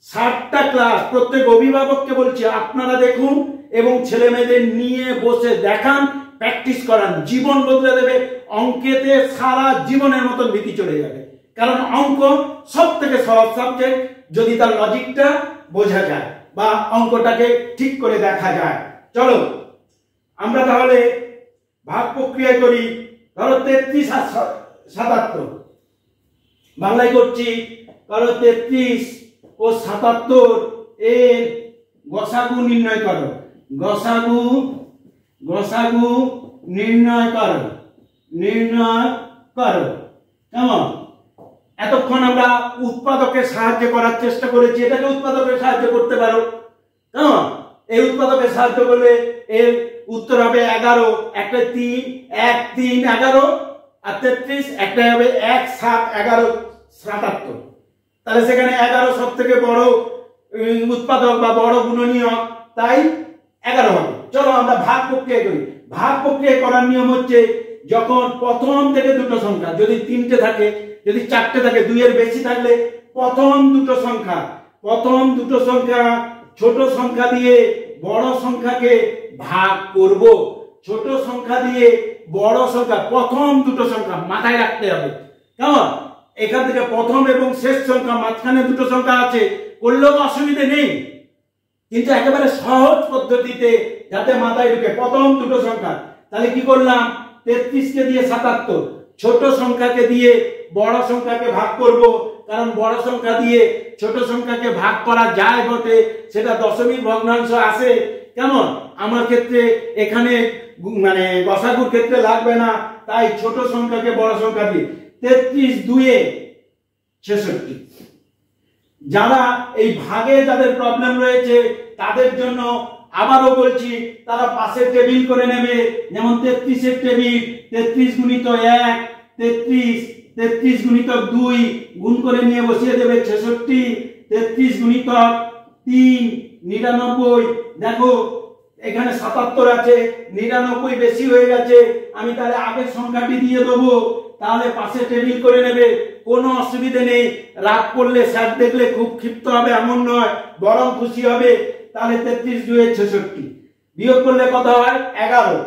7টা ক্লাস প্রত্যেক অভিভাবককে বলছি আপনারা দেখুন এবং ছেলে মেয়েদের নিয়ে বসে দেখান, প্র্যাকটিস করান, জীবন বদলে দেবে। অঙ্কেতে সারা জীবনের মতন ভীতি চলে যাবে, কারণ অঙ্ক সব থেকে সহজ সাবজেক্ট যদি তার লজিকটা বোঝা যায় বা অঙ্কটাকে ঠিক করে দেখা যায়। চলো আমরা তাহলে ভাগ প্রক্রিয়া করি। ধরো 33 আর 77, বাংলায় করছি। ধরো 33 ও 77 এর গসাগু নির্ণয় করো। গসাগু নির্ণয় করো। কেমন? এতক্ষণ আমরা উৎপাদকের সাহায্য করার চেষ্টা করেছি, এটাকে উৎপাদকের সাহায্য করতে পারো। কেমন? এই উৎপাদকের সাহায্য করলে এর উত্তর হবে 11। একটা 3, 1 3 11 আর 33, একটা হবে 1 7 11 77। তাহলে সেখানে 11 সব থেকে বড় উৎপাদক বা বড় গুণনীয়ক, তাই 11 হবে। চলো আমরা ভাগ প্রক্রিয়া করি। ভাগ প্রক্রিয়া করার নিয়ম হচ্ছে, যখন প্রথম থেকে দুটো সংখ্যা, যদি 3টে থাকে, যদি 4টে থাকে, 2 এর বেশি থাকলে প্রথম দুটো সংখ্যা ছোট সংখ্যা দিয়ে বড় সংখ্যাকে ভাগ করব। ছোট সংখ্যা দিয়ে বড় সংখ্যা, প্রথম দুটো সংখ্যা মাথায় রাখতে হবে। কেমন? এখান থেকে প্রথম এবং শেষ সংখ্যা, মাঝখানে দুটো সংখ্যা আছে, করলেও অসুবিধে নেই, কিন্তু একেবারে সহজ পদ্ধতিতে যাতে মাথায় ঢুকে প্রথম দুটো সংখ্যা। তাহলে কি করলাম? 33 কে দিয়ে 77, ছোট সংখ্যাকে দিয়ে বড় সংখ্যাকে ভাগ করব, কারণ বড় সংখ্যা দিয়ে ছোট সংখ্যাকে ভাগ করা যায় বটে, সেটা দশমিক ভগ্নাংশ আসে। কেমন? আমার ক্ষেত্রে এখানে মানে গসাগুর ক্ষেত্রে লাগবে না, তাই ছোট সংখ্যাকে বড় সংখ্যা দিয়ে 33 2 66। যারা এই ভাগে যাদের প্রবলেম রয়েছে তাদের জন্য আবারও বলছি, তারা পাশে টেবিল করে নেবে। যেমন 33 এর টেবিল 33 গুণিত 1 33, 33 গুণিতক 2 গুণ করে নিয়ে বসিয়ে দেবে 66, 33 গুণিতক 3 99। দেখো এখানে 77 আছে, 99 বেশি হয়ে গেছে, আমি তাহলে আগের সংখ্যাটি দিয়ে দেবো, তাহলে পাশে টেবিল করে নেবে, কোনো অসুবিধে নেই। রাগ করলে স্যার দেখলে খুব ক্ষিপ্ত হবে এমন নয়, বরং খুশি হবে। তাহলে 33 2 66, বিয়োগ করলে কত হয়? 11।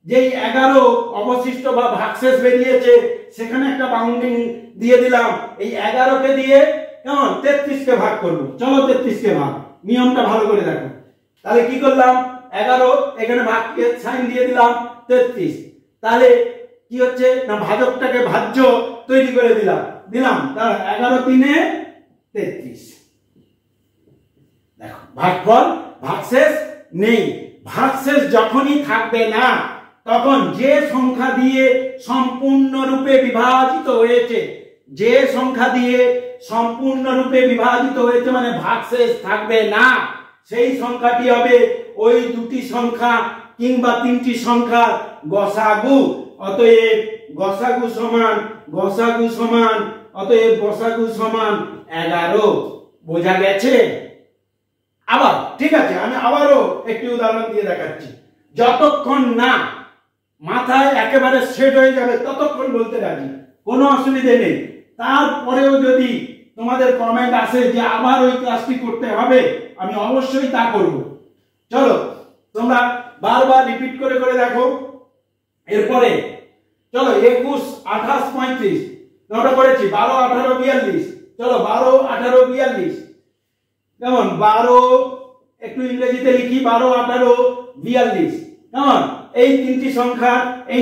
যেই 11 অবশিষ্ট বা ভাগশেষ বেরিয়েছে, সেখানে একটা বাউন্ডিং দিয়ে দিলাম। এই 11 কে দিয়ে কেমন 33 কে ভাগ করব। চলো 33 কে ভাগ, নিয়মটা ভালো করে দেখো। তাহলে কি করলাম? 11 এখানে ভাগকে সাইন দিয়ে দিলাম 33। তাহলে কি হচ্ছে না, ভাজকটাকে ভাজ্য তৈরি করে দিলাম। তাহলে 11 3 33। দেখো ভাগফল ভাগশেষ নেই। ভাগশেষ যখনই থাকবে না, তখন যে সংখ্যা দিয়ে সম্পূর্ণরূপে বিভাজিত হয়েছে, মানে ভাগশেষ থাকবে না, সেই সংখ্যাটি হবে ওই দুটি সংখ্যা কিংবা তিনটি সংখ্যার গসাগু। অতএব গসাগু সমান 11। বোঝা গেছে? আবার ঠিক আছে, আমি আবারও একটি উদাহরণ দিয়ে দেখাচ্ছি। যতক্ষণ না মাথায় একেবারে সেট হয়ে যাবে ততক্ষণ বলতে রাজি, কোনো অসুবিধে নেই। তারপরেও যদি তোমাদের কমেন্ট আসে যে আবার ওই ক্লাসটি করতে হবে, আমি অবশ্যই তা করব। চলো তোমরা বারবার রিপিট করে করে দেখো। এরপরে চলো 21 28 35 আমরা করেছি, 12 18 42। চলো 12 18 42 কেমন? 12 একটু ইংরেজিতে লিখি, 12 18 42 কেমন? এই তিনটি সংখ্যা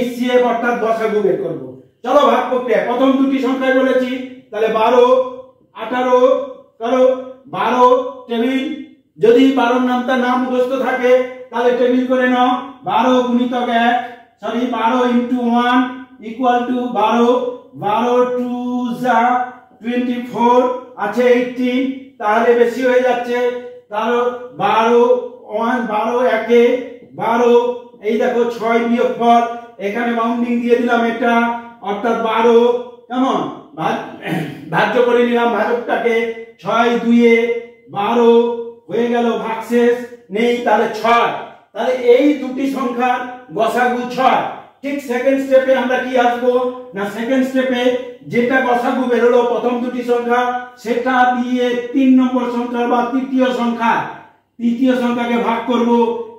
HCF অর্থাৎ গসাগু বের করব। চলো ভাগ প্রক্রিয়া। প্রথম দুটি সংখ্যায় বলেছি তাহলে 12 18 করো 12 টেবিল, যদি 12 নামটা নাম মুখস্থ থাকে তাহলে টেবিল করে নাও। 12 গুণিতক 1 সরি 12 * 1 ইকুয়াল টু 12 12 2 যা 24 আছে 18, তাহলে বেশি হয়ে যাচ্ছে। তাহলে 12 1 12 একে 12, এই দেখো 6 বিয়োগফল, এখানে বাউন্ডিং দিয়ে দিলাম এটা, অর্থাৎ 12 কেমন ভাজ্য করে নিলাম ভাজকটাকে, 6 2 12 হয়ে গেল, ভাগশেষ নেই, তাহলে 6। তাহলে এই দুটি সংখ্যার গসাগু 6। ঠিক সেকেন্ড স্টেপে আমরা কি আসবো না, সেকেন্ড স্টেপে যেটা গসাগু বেরোলো প্রথম দুটি সংখ্যা সেটা দিয়ে 3 নম্বর সংখ্যা বা তৃতীয় সংখ্যাকে ভাগ করব,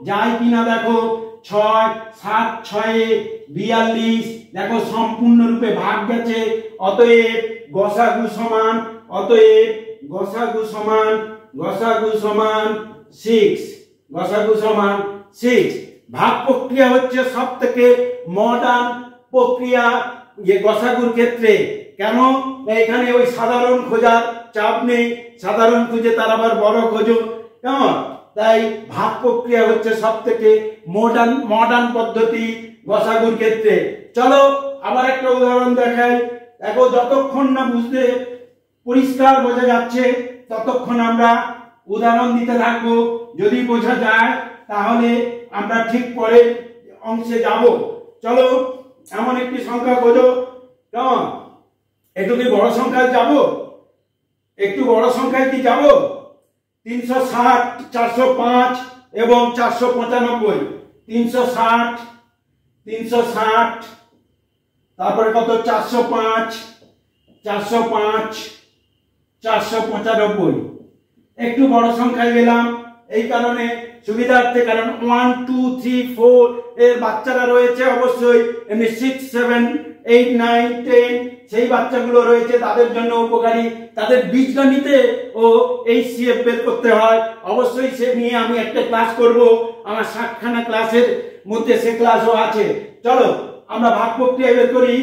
যায় কিনা দেখো। 6 7 6 42, দেখো সম্পূর্ণরূপে ভাগ গেছে। অতএব গসাগু সমান 6। ভাগ প্রক্রিয়া হচ্ছে সব থেকে মডার্ন প্রক্রিয়া গসাগুর ক্ষেত্রে। কেন? এখানে ওই সাধারণ খোঁজার চাপ নেই, সাধারণ খুঁজে তার আবার বড় খোঁজো, কেমন? তাই ভাগ প্রক্রিয়া হচ্ছে সব থেকে মডার্ন পদ্ধতি গসাগুর ক্ষেত্রে। চলো আবার একটা উদাহরণ দেখাই। দেখো যতক্ষণ না বুঝতে পরিষ্কার বোঝা যাচ্ছে ততক্ষণ আমরা উদাহরণ দিতে থাকবো। যদি বোঝা যায় তাহলে আমরা ঠিক পরের অংশে যাব। চলো এমন একটি সংখ্যা খোঁজো, কেমন? একটু কি বড় সংখ্যায় যাব? একটু বড় সংখ্যায় কি যাব? 360 405 এবং 495। 360 তারপরে কত? 405 495। একটু বড় সংখ্যায় গেলাম এই কারণে সুবিধার্থে, কারণ 1 2 3 4 এর বাচ্চারা রয়েছে অবশ্যই, এমনি 6 7 8 9 10 সেই বাচ্চাগুলো রয়েছে, তাদের জন্য উপকারী। তাদের বীজগণিতে ও HCF বের করতে হয়, অবশ্যই সে নিয়ে আমি একটা ক্লাস করব, আমার 7খানা ক্লাসের মধ্যে সে ক্লাসও আছে। চলো আমরা ভাগ প্রক্রিয়া বের করি।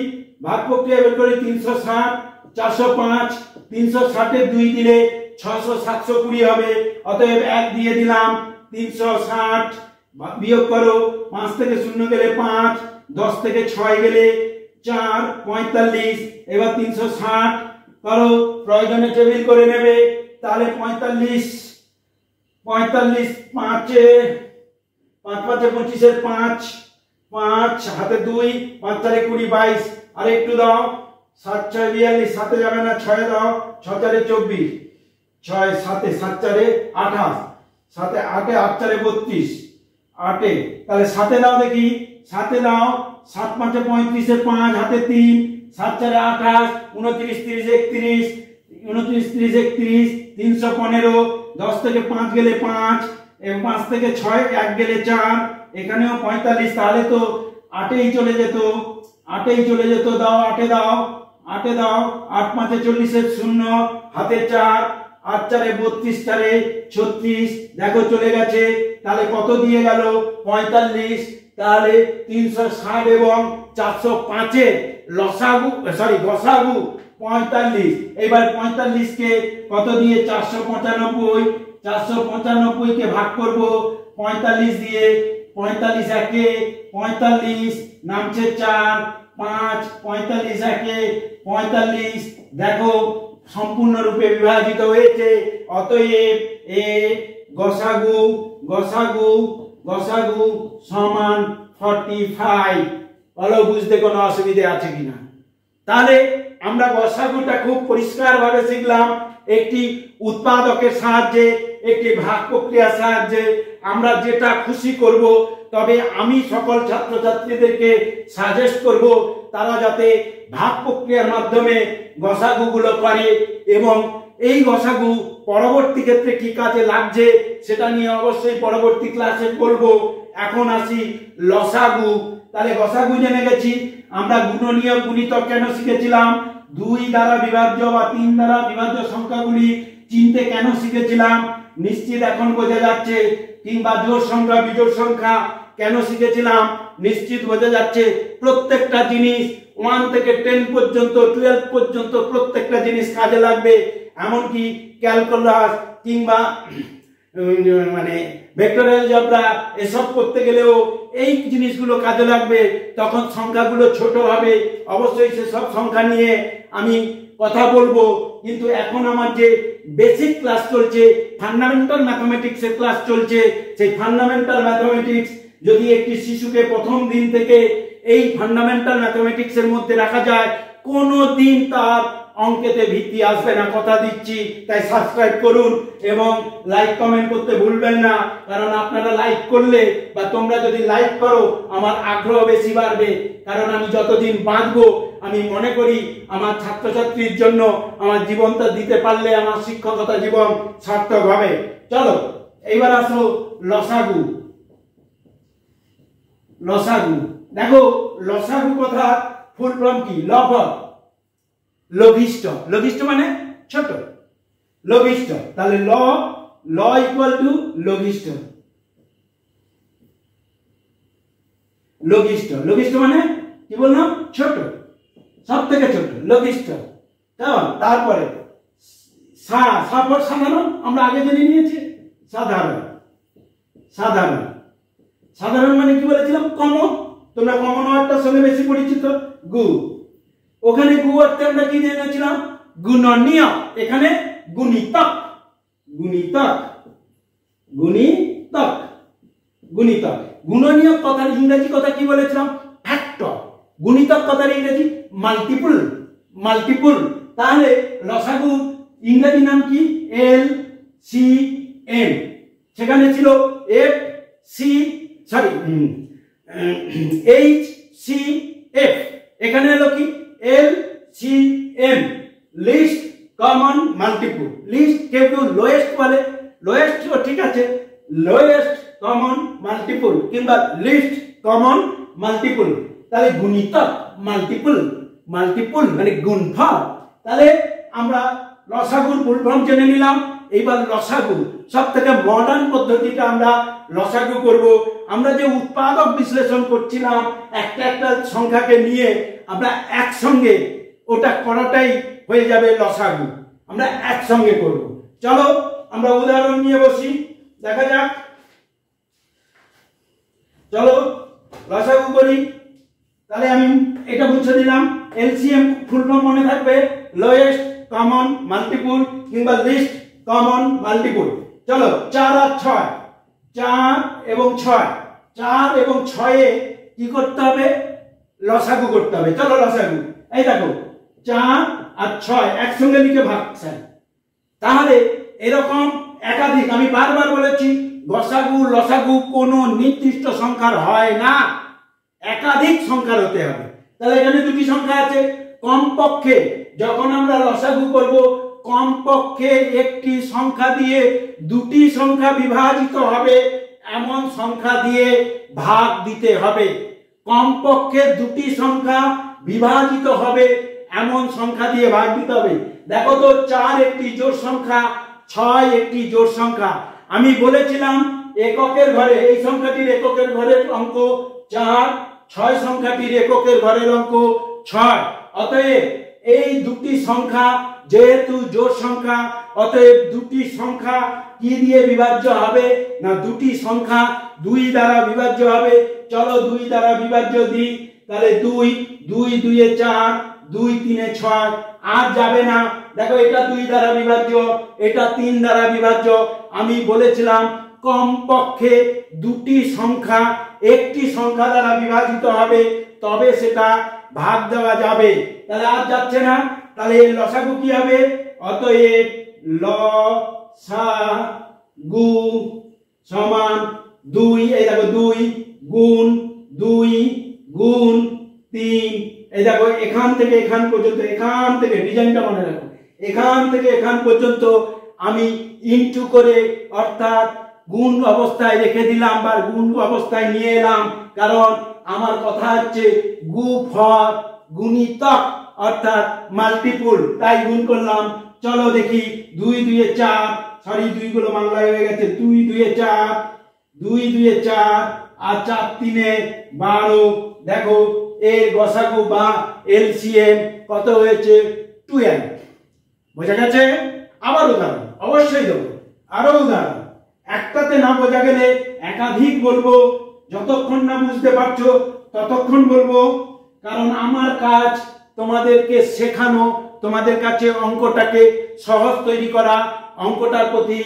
360 405, 360 এর 2 দিলে 600 720 হবে। অতএব 1 দিয়ে দিলাম। 360 বিয়োগ করো, 5 থেকে 0 গেলে 5, 10 থেকে 6 গেলে 4 45। এবার 360 করো, প্রয়োজনে টেবিল করে নেবে। তাহলে 45 5 5 5 25 এর 5 5 হাতে 2 5 4 20 22। আর একটু দাও, 7 6 42, 7 যাবে না, 6 দাও, 6 4 24, 6 7 7 4 28, 7 8 8 4 32, 8 তাহলে 7 দাও দেখি, 7 দাও, 7 5 35 এর 5 হাতে 3, 7 4 28, 29 30 31, 29 30 31, 315। 10 থেকে 5 গেলে 5 এবং 5 থেকে 6 1 গেলে 4, এখানেও 45। তাহলে তো 8এই চলে যেত, দাও 8 দাও, 8 5 40 এর 0 হাতে 4, 8 4 32, 4 36, দেখো চলে গেছে। তাহলে কত দিয়ে গেল? 45। তাহলে 360 এবং 405 এর গসাগু 45। এবার 45 কে কত দিয়ে? 495 কে ভাগ করব 45 দিয়ে। 45 একে 45, নামছে 4 5, 45 একে 45, দেখো সম্পূর্ণরূপে বিভাজিত হয়েছে। অতএব এ গসাগু সমান 45। বলো বুঝতে কোনো অসুবিধা আছে কিনা? তাহলে আমরা গসাগুটা খুব পরিষ্কারভাবে শিখলাম। একটি উৎপাদকের সাহায্যে, একটি ভাগ প্রক্রিয়ার সাহায্যে আমরা যেটা খুশি করব। তবে আমি সকল ছাত্রছাত্রীদেরকে সাজেস্ট করব তারা যাতে ভাগ প্রক্রিয়ার মাধ্যমে গসাগুগুলো করে, এবং এই গসাগু পরবর্তী ক্ষেত্রে কি কাজে লাগছে সেটা নিয়ে অবশ্যই পরবর্তী ক্লাসে বলবো। এখন আসি লসাগু। তাহলে গসাগু জেনে গেছি। আমরা গুণনীয় গুণিতক কেন শিখেছিলাম? 2 দ্বারা বিভাজ্য বা 3 দ্বারা বিভাজ্য সংখ্যাগুলি চিনতে কেন শিখেছিলাম? নিশ্চিত এখন বোঝা যাচ্ছে। কিংবা জোড় সংখ্যা বিজোড় সংখ্যা কেন শিখেছিলাম নিশ্চিত বোঝা যাচ্ছে। প্রত্যেকটা জিনিস 1 থেকে 10 পর্যন্ত 12 পর্যন্ত প্রত্যেকটা জিনিস কাজে লাগবে। এমনকি ক্যালকুলাস কিংবা মানে ভেক্টর অ্যালজেব্রা এসব করতে গেলেও এই জিনিসগুলো কাজে লাগবে। তখন সংখ্যাগুলো ছোট হবে, অবশ্যই সেসব সংখ্যা নিয়ে আমি কথা বলবো। কিন্তু এখন আমার যে বেসিক ক্লাস চলছে, ফান্ডামেন্টাল ম্যাথমেটিক্সের ক্লাস চলছে, সেই ফান্ডামেন্টাল ম্যাথমেটিক্স যদি একটি শিশুকে প্রথম দিন থেকে এই ফান্ডামেন্টাল ম্যাথমেটিক্সের মধ্যে রাখা যায়, কোনো দিন তার অঙ্কেতে ভীতি আসবে না, কথা দিচ্ছি। তাই সাবস্ক্রাইব করুন এবং লাইক কমেন্ট করতে ভুলবেন না, কারণ আপনারা লাইক করলে বা তোমরা যদি লাইক করো আমার আগ্রহ বেশি বাড়বে। কারণ আমি যতদিন বাঁচবো আমি মনে করি আমার ছাত্রছাত্রীর জন্য আমার জীবনটা দিতে পারলে আমার শিক্ষকতা জীবন সার্থক হবে। চলো এইবার আসো লসাগু। লসাগু দেখো, লসাগু কথা ফুল ফর্ম কি? লঘিষ্ঠ। লঘিষ্ঠ মানে ছোট, লঘিষ্ঠ। তাহলে ল ইকুয়াল টু লঘিষ্ঠ। লঘিষ্ঠ, লঘিষ্ঠ মানে কি বললাম? ছোট, সব থেকে ছোট, লঘিষ্ঠ। তারপরে সাধারণ, আমরা আগে জেনে নিয়েছি। সাধারণ, সাধারণ, সাধারণ মানে কি বলেছিলাম? কমন। তোমরা কমন ওয়ার্ডটার সঙ্গে বেশি পরিচিত। গু, ওখানে গু অর্থে আমরা কি জেনেছিলাম? গুণনীয়। এখানে গুণিতক, গুণিতক, গুণিতক, গুণিতক। গুণনীয় কথার ইংরেজি কথা কি বলেছিলাম? ফ্যাক্টর। গুণিতক কথার ইংরেজি মাল্টিপল, মাল্টিপল। তাহলে লসাগু ইংরেজি নাম কি? LCM। সেখানে ছিল HCF। এখানে হলো কি? LCM, least common multiple. Least কেউ কেউ লোয়েস্ট বলে, লোয়েস্ট ঠিক আছে, লোয়েস্ট কমন মাল্টিপল কিংবা লিস্ট কমন মাল্টিপল। তাহলে গুণিতক, মাল্টিপল, মাল্টিপল মানে গুণফল। তাহলে আমরা লসাগুর ফুল ফর্ম জেনে নিলাম। এইবার লসাগু সব থেকে মডার্ন পদ্ধতিটা আমরা লসাগু করব। আমরা যে উৎপাদক বিশ্লেষণ করছিলাম একটা একটা সংখ্যাকে নিয়ে, আমরা একসঙ্গে ওটা করাটাই হয়ে যাবে লসাগু। আমরা একসঙ্গে করব। চলো আমরা উদাহরণ নিয়ে বসি, দেখা যাক। চলো লসাগু করি। তাহলে আমি এটা বুঝে দিলাম। এলসিএম ফুল ফর্ম মনে থাকবে, লোয়েস্ট কমন মাল্টিপল কিংবা লিস্ট কমন মাল্টিপল। চলো 4 আর 6, 4 এবং 6, 4 এবং 6 এ কি করতে হবে? লসাগু করতে হবে। চলো লসাগু। এই দেখো 4 আর 6 একসঙ্গে লিখে ভাগছেন। তাহলে এরকম একাধিক, আমি বারবার বলেছি গসাগু লসাগু কোনো নির্দিষ্ট সংখ্যার হয় না, একাধিক সংখ্যার হতে হবে। তাহলে এখানে দুটি সংখ্যা আছে। কমপক্ষে যখন আমরা লসাগু করব, কমপক্ষে একটি সংখ্যা দিয়ে দুটি সংখ্যা বিভাজিত হবে এমন সংখ্যা দিয়ে ভাগ দিতে হবে। কমপক্ষে দুটি সংখ্যা বিভাজিত হবে এমন সংখ্যা দিয়ে ভাগ দিতে হবে। দেখো তো 4 একটি জোড় সংখ্যা, 6 একটি জোড় সংখ্যা। আমি বলেছিলাম এককের ঘরে, এই সংখ্যাটির এককের ঘরের অঙ্ক 4, 6 সংখ্যাটির এককের ঘরের অঙ্ক 6। অতএব এই দুটি সংখ্যা যেহেতু জোড় সংখ্যা, অতএব দুটি সংখ্যা কি দিয়ে বিভাজ্য হবে? না, দুটি সংখ্যা 2 দ্বারা বিভাজ্য হবে। চলো 2 দ্বারা বিভাজ্য দিই। তাহলে 2, 2 2 4, 2 3 6, আর যাবে না। দেখো এটা 2 দ্বারা বিভাজ্য, এটা 3 দ্বারা বিভাজ্য। আমি বলেছিলাম কমপক্ষে দুটি সংখ্যা একটি সংখ্যা দ্বারা বিভাজিত হবে, তবে সেটা ভাগ দেওয়া যাবে। তাহলে আর যাচ্ছে না। তাহলে লসাগু কি হবে? অতএব লসাগু সমান 2, এই দেখো 2 গুণ 2 গুণ 3। এই দেখো এখান থেকে এখান পর্যন্ত, এখান থেকে ডিজাইনটা মনে রাখো, এখান থেকে এখান পর্যন্ত আমি ইনটু করে অর্থাৎ গুণ অবস্থায় রেখে দিলাম বা গুণ অবস্থায় নিয়ে এলাম। কারণ আমার কথা হচ্ছে গুফর গুণিতক অর্থাৎ মাল্টিপল, তাই গুণ করলাম। চলো দেখি 2 2 4, সরি 2 গুলো বাংলায় হয়ে গেছে, 2 2 4, 2 2 4, আর 4 3 12। দেখো এর গসাগু বা এলসিএম কত হয়েছে? 12। বোঝা গেছে? আবার উদাহরণ অবশ্যই দেবো, আরো উদাহরণ। একটাতে না বোঝা গেলে একাধিক বলবো, যতক্ষণ না বুঝতে পারছো ততক্ষণ বলবো, কারণ আমার কাজ তোমাদেরকে শেখানো, তোমাদের কাছে অঙ্কটাকে সহজ তৈরি করা, অঙ্কটার প্রতি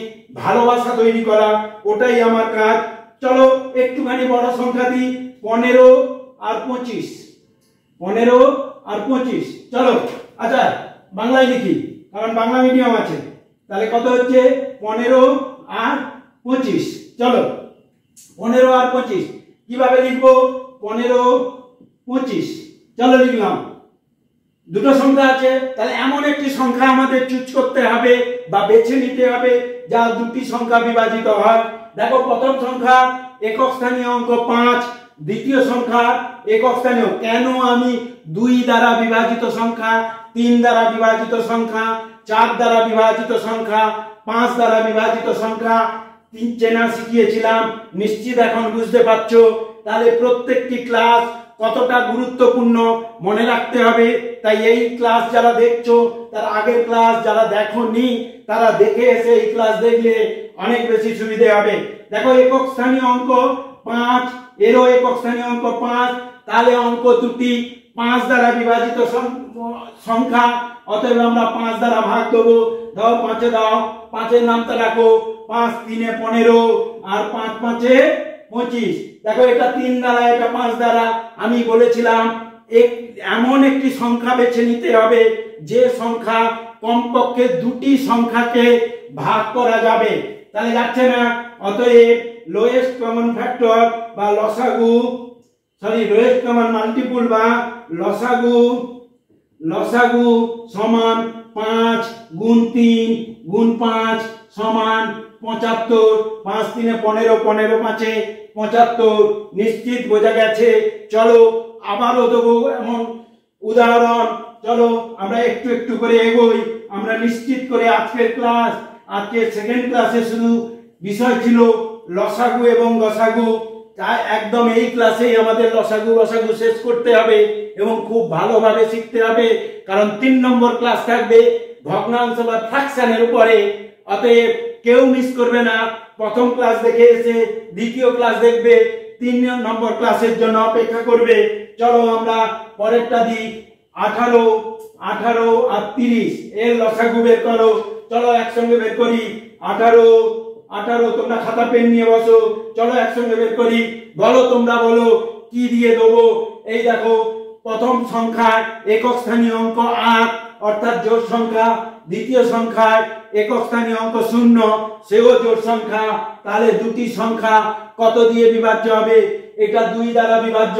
ভালোবাসা তৈরি করা, ওটাই আমার কাজ। চলো একটুখানি বড় সংখ্যা দিই, 15 আর 25। 15 আর 25, চলো। আচ্ছা বাংলায় লিখি, কারণ বাংলা মিডিয়াম আছে। তাহলে কত হচ্ছে? 15 আর 25। চলো 15 আর 25 কিভাবে লিখবো? 15 25, চলো লিখলাম। দুটো সংখ্যা আছে, তাহলে এমন একটি সংখ্যা আমাদের চুজ করতে হবে বা বেছে নিতে হবে যা দুটি সংখ্যা বিভাজিত হয়। দেখো প্রথম সংখ্যা একক স্থানীয় অঙ্ক 5, দ্বিতীয় সংখ্যা একক স্থানীয়। কেন আমি 2 দ্বারা বিভাজিত সংখ্যা, 3 দ্বারা বিভাজিত সংখ্যা, 4 দ্বারা বিভাজিত সংখ্যা, 5 দ্বারা বিভাজিত সংখ্যা চেনা শিখিয়েছিলাম, নিশ্চিত এখন বুঝতে পারছো। তাহলে প্রত্যেকটি ক্লাস কতটা গুরুত্বপূর্ণ মনে রাখতে হবে। তাই এই ক্লাস যারা দেখছো, তার আগের ক্লাস যারা দেখোনি তারা দেখে এসে এই ক্লাস দেখলে অনেক বেশি সুবিধে হবে। দেখো একক স্থানীয় অঙ্ক 5, এরও একক স্থানীয় অঙ্ক 5, তাহলে অঙ্ক দুটি 5 দ্বারা বিভাজিত সংখ্যা, অতএব আমরা 5 দ্বারা ভাগ দেবো। দাও 5 দাও, 5-এর নামটা রাখো, 5 3 15 আর 5 5 25। দেখো এটা 3 দ্বারা, এটা 5 দ্বারা। আমি বলেছিলাম এমন একটি সংখ্যা বেছে নিতে হবে যে সংখ্যা কমপক্ষে দুটি সংখ্যাকে ভাগ করা যাবে। তাহলে যাচ্ছে না, অতএব লোয়েস্ট কমন ফ্যাক্টর বা লসাগু, লোয়েস্ট কমন মাল্টিপল বা লসাগু সমান 5 গুণ 3 গুণ 5 সমান 75। 5 3 15, 15 5 75। নিশ্চিত বোঝা গেছে? চলো আবারও দেবো এমন উদাহরণ। চলো আমরা একটু একটু করে এগোই। আমরা নিশ্চিত করে আজকের ক্লাস, আজকের সেকেন্ড ক্লাসে শুধু বিষয় ছিল লসাগু এবং গসাগু। তাই একদম এই ক্লাসেই আমাদের লসাগু গসাগু শেষ করতে হবে এবং খুব ভালোভাবে শিখতে হবে, কারণ 3 নম্বর ক্লাস থাকবে ভগ্নাংশ বা ফ্র্যাকশনের উপরে। অতএব কেউ মিস করবে না। প্রথম ক্লাস দেখে এসে দ্বিতীয় ক্লাস দেখবে, 3 নম্বর ক্লাসের জন্য অপেক্ষা করবে। চলো আমরা পরেরটা দিই। 18 আর 30 এর লসাগু বের করো। চলো একসঙ্গে বের করি। 18 তোমরা খাতা পেন নিয়ে বসো। চলো একসঙ্গে বের করি। বলো, তোমরা বলো কি দিয়ে দেবো। এই দেখো প্রথম সংখ্যায় একক স্থানীয় অঙ্ক 8 অর্থাৎ জোড় সংখ্যা, দ্বিতীয় সংখ্যায় একক স্থানীয় অঙ্ক 0, সেও জোড় সংখ্যা। তাহলে দুটি সংখ্যা কত দিয়ে বিভাজ্য হবে? এটা 2 দ্বারা বিভাজ্য,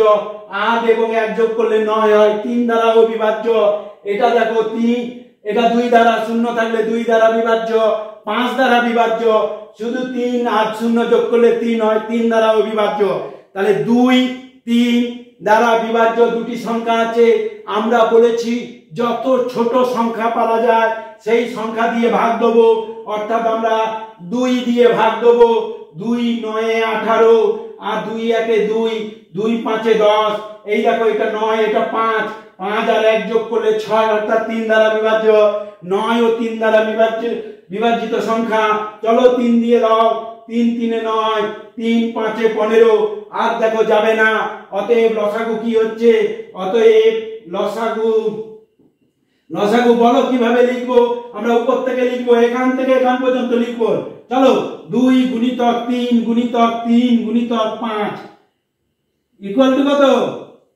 8 এবং 1 যোগ করলে 9 হয়। 3 দ্বারাও বিভাজ্য। এটা দেখো 3, এটা 2 দ্বারা, 0 থাকলে 2 দ্বারা বিভাজ্য, 5 দ্বারা বিভাজ্য, শুধু 3 আর 0 যোগ করলে 3 হয়, 3 দ্বারাও বিভাজ্য। তাহলে 2 3 দ্বারা বিভাজ্য দুটি সংখ্যা আছে। আমরা বলেছি যত ছোট সংখ্যা পাওয়া যায় সেই সংখ্যা দিয়ে ভাগ দেবো, অর্থাৎ আমরা 2 দিয়ে ভাগ দেবো। 2 9 18 আর 2 1 2, 2 5 10। এই দেখো এটা 9, এটা 5, 5 আর 1 যোগ করলে 6 অর্থাৎ 3 দ্বারা বিভাজ্য। 9 ও 3 দ্বারা বিভাজিত সংখ্যা। চলো 3 দিয়ে দাও, 3 3 9, 3 5 15। আর দেখো যাবে না। অতএব লসাগু কি হচ্ছে? অতএব লসাগু বলো কিভাবে লিখবো? আমরা উপর থেকে লিখবো, এখান থেকে এখান পর্যন্ত লিখবো। চলো 2 গুণিতক 3 গুণিতক 3 গুণিতক 5 ইকুয়াল টু কত?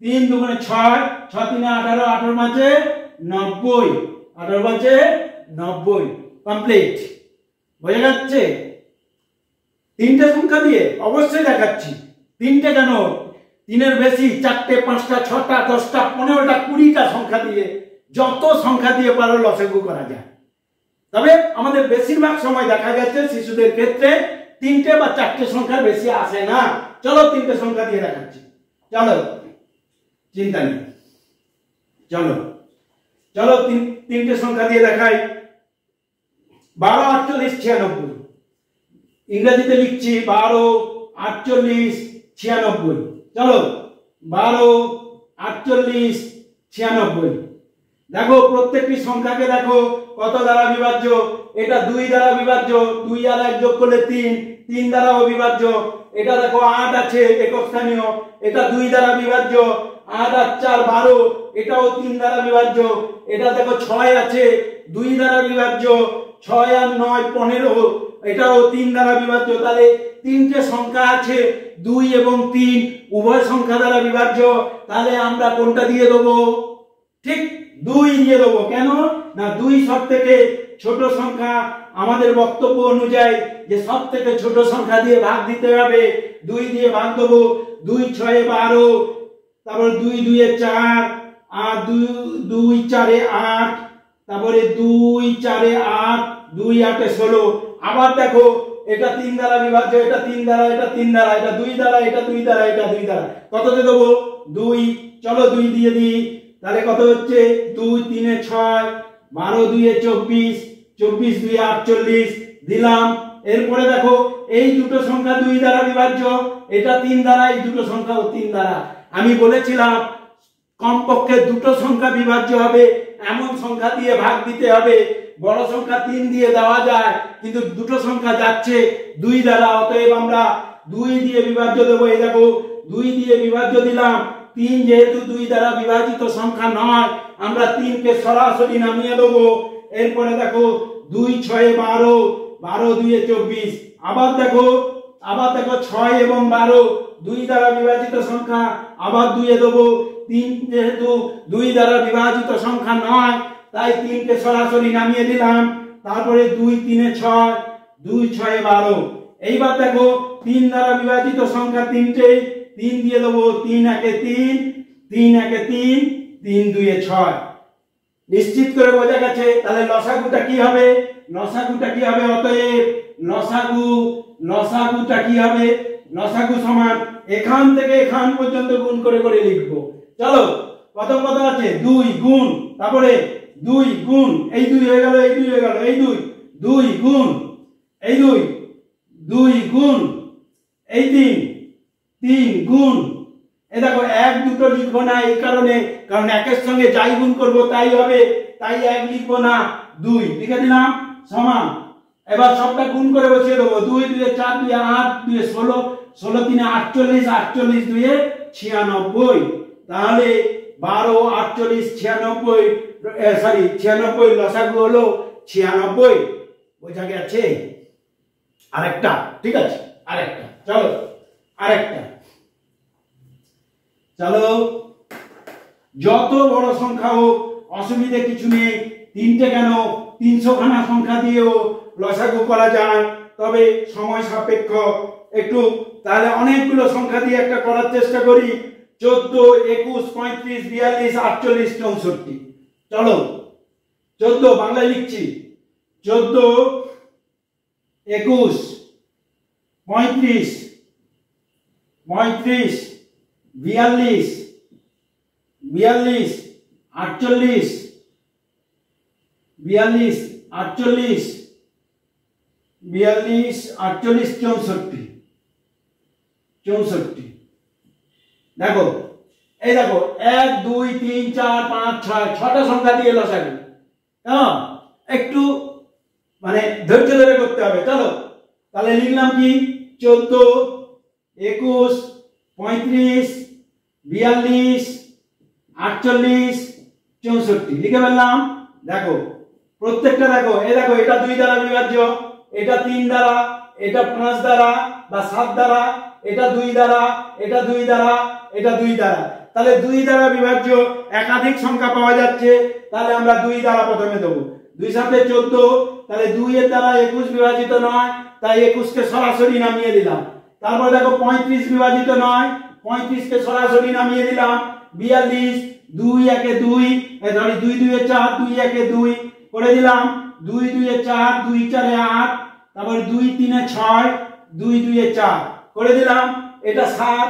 3 দুগুণে 6, 6 3 18, 18 5 90, 18 5 90। কমপ্লিট। বোঝা যাচ্ছে? 3টে সংখ্যা দিয়ে অবশ্যই দেখাচ্ছি। 3টে কেন? 3-এর বেশি, 4টে 5টা 6টা 10টা 15টা 20টা সংখ্যা দিয়ে, যত সংখ্যা দিয়ে পারো লসাগু করা যায়। তবে আমাদের বেশিরভাগ সময় দেখা গেছে শিশুদের ক্ষেত্রে 3টে বা 4টে সংখ্যার বেশি আসে না। চলো 3টে সংখ্যা দিয়ে দেখাচ্ছি। চলো চিন্তা নেই, চলো 3টে সংখ্যা দিয়ে দেখাই। 12 48 96। ইংরেজিতে লিখছি 12 48 96। চলো 12 48 96। দেখো প্রত্যেকটি সংখ্যাকে দেখো কত দ্বারা বিভাজ্য। এটা 2 দ্বারা বিভাজ্য, 2 আর 1 যোগ করলে 3, 3 দ্বারা অবিভাজ্য। এটা দেখো 8 আছে একক স্থানীয়, এটা 2 দ্বারা বিভাজ্য। 8 আর 4 12, এটাও 3 দ্বারা বিভাজ্য। এটা দেখো 6 আছে 2 দ্বারা বিভাজ্য। 6 আর 9 15, এটাও 3 দ্বারা বিভাজ্য। তাহলে তিনটে সংখ্যা আছে 2 এবং 3 উভয় সংখ্যা দ্বারা বিভাজ্য। তাহলে আমরা কোনটা দিয়ে দেবো? ঠিক 2 দিয়ে দেবো। কেন না 2 সব থেকে ছোট সংখ্যা। আমাদের বক্তব্য অনুযায়ী যে সব থেকে ছোট সংখ্যা দিয়ে ভাগ দিতে হবে, 2 দিয়ে ভাগ দেবো। 2 6 12, তারপর 2 2 4, আর 2 4 8, তারপরে 2 4 8, 2 8 16। আবার দেখো এটা 3 দ্বারা বিভাজ্য, এটা 3 দ্বারা, এটা 3 দ্বারা, এটা 2 দ্বারা, এটা 2 দ্বারা, এটা 2 দ্বারা। কততে দেবো? 2। চলো 2 দিয়ে দিই। তাহলে কত হচ্ছে? 2 3 6, 12 2 24, 24 2 48 দিলাম। এরপরে দেখো এই দুটো সংখ্যা 2 দ্বারা বিভাজ্য, এটা 3 দ্বারা, এই দুটো সংখ্যাও 3 দ্বারা। আমি বলেছিলাম কমপক্ষে দুটো সংখ্যা বিভাজ্য হবে এমন সংখ্যা দিয়ে ভাগ দিতে হবে। বড় সংখ্যা 3 দিয়ে দেওয়া যায়, কিন্তু দুটো সংখ্যা যাচ্ছে 2 দ্বারা, অতএব আমরা 2 দিয়ে বিভাজ্য দেবো। এই দেখো 2 দিয়ে বিভাজ্য দিলাম। 3 যেহেতু 2 দ্বারা বিভাজিত সংখ্যা নয়, আমরা 3 কে সরাসরি নামিয়ে দেবো। এরপরে দেখো 2 6 12, 12 2 24। আবার দেখো 6 এবং 12 2 দ্বারা বিভাজিত সংখ্যা, আবার 2 এ দেবো। 3 যেহেতু 2 দ্বারা বিভাজিত সংখ্যা নয়, তাই 3 কে সরাসরি নামিয়ে দিলাম। তারপরে 2 3 6, 2 6 12। এইবার দেখো 3 দ্বারা বিভাজিত সংখ্যা 3টে, 3 দিয়ে দেবো। 3 1 3, 3 1 3, 3 2 6। নিশ্চিত করে বোঝা গেছে। তাহলে লসাগুটা কি হবে? লসাগুটা কি হবে? অতএব লসাগুটা কি হবে? লসাগু সমান এখান থেকে এখান পর্যন্ত গুণ করে করে লিখবো। চলো প্রথম কথা আছে 2 গুণ, তারপরে 2 গুণ, এই 2 হয়ে গেল, এই 2 হয়ে গেল, এই 2 2 গুণ, এই 2 2 গুণ, এই 3 3 গুণ। এই দেখো 1 2 লিখবো না, এই কারণে কারণ একের সঙ্গে যাই গুণ করব তাই হবে, তাই 1 লিখবো না, 2 লিখে দিলাম সমান। এবার সবটা গুণ করে বসিয়ে দেবো। 2 2 4, 2 8, 2 16, 16 3 48, 48 2 96। তাহলে 12 48 96, সরি 96 লসাগু হলো 96। বোঝা গেছে? আরেকটা, ঠিক আছে, আরেকটা। চলো আরেকটা। চলো যত বড় সংখ্যা হোক অসুবিধা কিছু নেই। 3টে কেন 300 খানা সংখ্যা দিয়েও লসাগু করা যায়, তবে সময় সাপেক্ষ একটু। তাহলে অনেকগুলো সংখ্যা দিয়ে একটা করার চেষ্টা করি। 14 21 35 42 48 64। চলো 14 বাংলায় লিখছি। 14 21 35 42 42 48 42 48 48 64 64। দেখো এই দেখো 1 2 3 4 5 6 ছটা সংখ্যা দিয়ে লসাগু। হ্যাঁ, একটু মানে ধৈর্য ধরে করতে হবে। চলো তাহলে লিখলাম কি 14 21 35 42 48 64 লিখে ফেললাম। দেখো প্রত্যেকটা দেখো, এই দেখো এটা 2 দ্বারা বিভাজ্য, এটা 3 দ্বারা, এটা 5 দ্বারা বা 7 দ্বারা, এটা 2 দ্বারা, এটা 2 দ্বারা, এটা 2 দ্বারা। তাহলে 2 দ্বারা বিভাজ্য একাধিক সংখ্যা পাওয়া যাচ্ছে, তাহলে আমরা 2 দ্বারা প্রথমে দেব। 2 7 14, তাহলে 2 এর দ্বারা 21 বিভাজিত নয়, তাই 21 কে সরাসরি নামিয়ে দিলাম। তারপর দেখো 35 বিভাজিত নয়, 35 কে সরাসরি নামিয়ে দিলাম। 42 2 1 2, সরি 2 2 4, 2 1 2 করে দিলাম। 2 2 4, 2 4 8, তারপর 2 3 6, 2 2 4 করে দিলাম। এটা 7,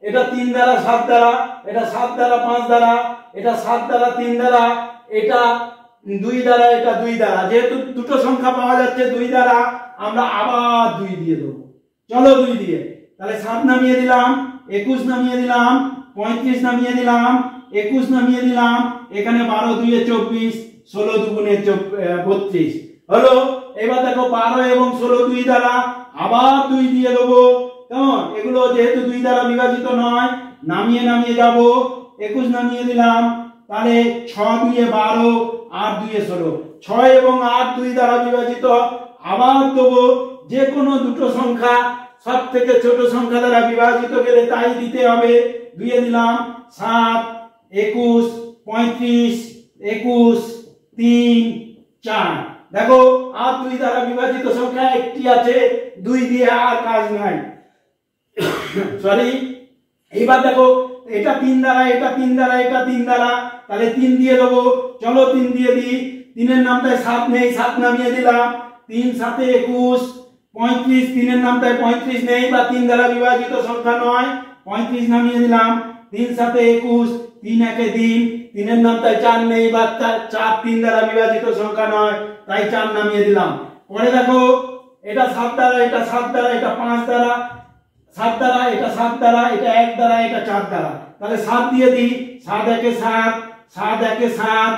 এটা 3 দ্বারা 7 দ্বারা, এটা 7 দ্বারা 5 দ্বারা, এটা 7 দ্বারা 3 দ্বারা, এটা 2 দ্বারা, এটা 2 দ্বারা। যেহেতু দুটো সংখ্যা পাওয়া যাচ্ছে 2 দ্বারা, আমরা আবার 2 দিয়ে দেবো। চলো 2 দিয়ে, তাহলে 7 নামিয়ে দিলাম। 21 নামিয়ে দিলাম, 35 নামিয়ে দিলাম, 21 নামিয়ে দিলাম, এখানে 12 2 24, 16 2 32 হলো। এবার দেখো 12 এবং 16 2 দ্বারা আবার 2 দিয়ে দেবো, কেমন? এগুলো যেহেতু 2 দ্বারা বিভাজিত নয়, নামিয়ে নামিয়ে যাব। 21 নামিয়ে দিলাম, তাহলে 6 2 12 8 2 16, 6 এবং 8 2 দ্বারা বিভাজিত, আবার দেবো। যে কোনো দুটো সংখ্যা সব থেকে ছোট সংখ্যা দ্বারা বিভাজিত গেলে তাই দিতে হবে। 2 দিলাম, 7 21 35 21 3 4। দেখো আর 2 দ্বারা বিভাজিত সংখ্যা একটি আছে, 2 দিয়ে আর কাজ নাই। সরি, এইবার দেখো এটা 3 দ্বারা, এটা 3 দ্বারা, এটা 3 দ্বারা, তাহলে 3 দিয়ে দেবো। চলো 3 দিয়ে দিই। 3 এর নামটায় 7 নেই, 7 নামিয়ে দিলাম। 3 7 21 35, 3 এর নামটায় 35 নেই বা 3 দ্বারা বিভাজিত সংখ্যা নয়, 35 নামিয়ে দিলাম। 3 7 21, 3 1 3, 3 এর নামটায় 4 নেই বা 4 3 দ্বারা বিভাজিত সংখ্যা নয়, তাই 4 নামিয়ে দিলাম। পরে দেখো এটা 7 দ্বারা, এটা 7 দ্বারা, এটা 5 দ্বারা, 7 দ্বারা, এটা 7 দ্বারা, এটা 1 দ্বারা, এটা 4 দ্বারা, তাহলে 7 দিয়ে দিই। 7 1 7, 7 1 7,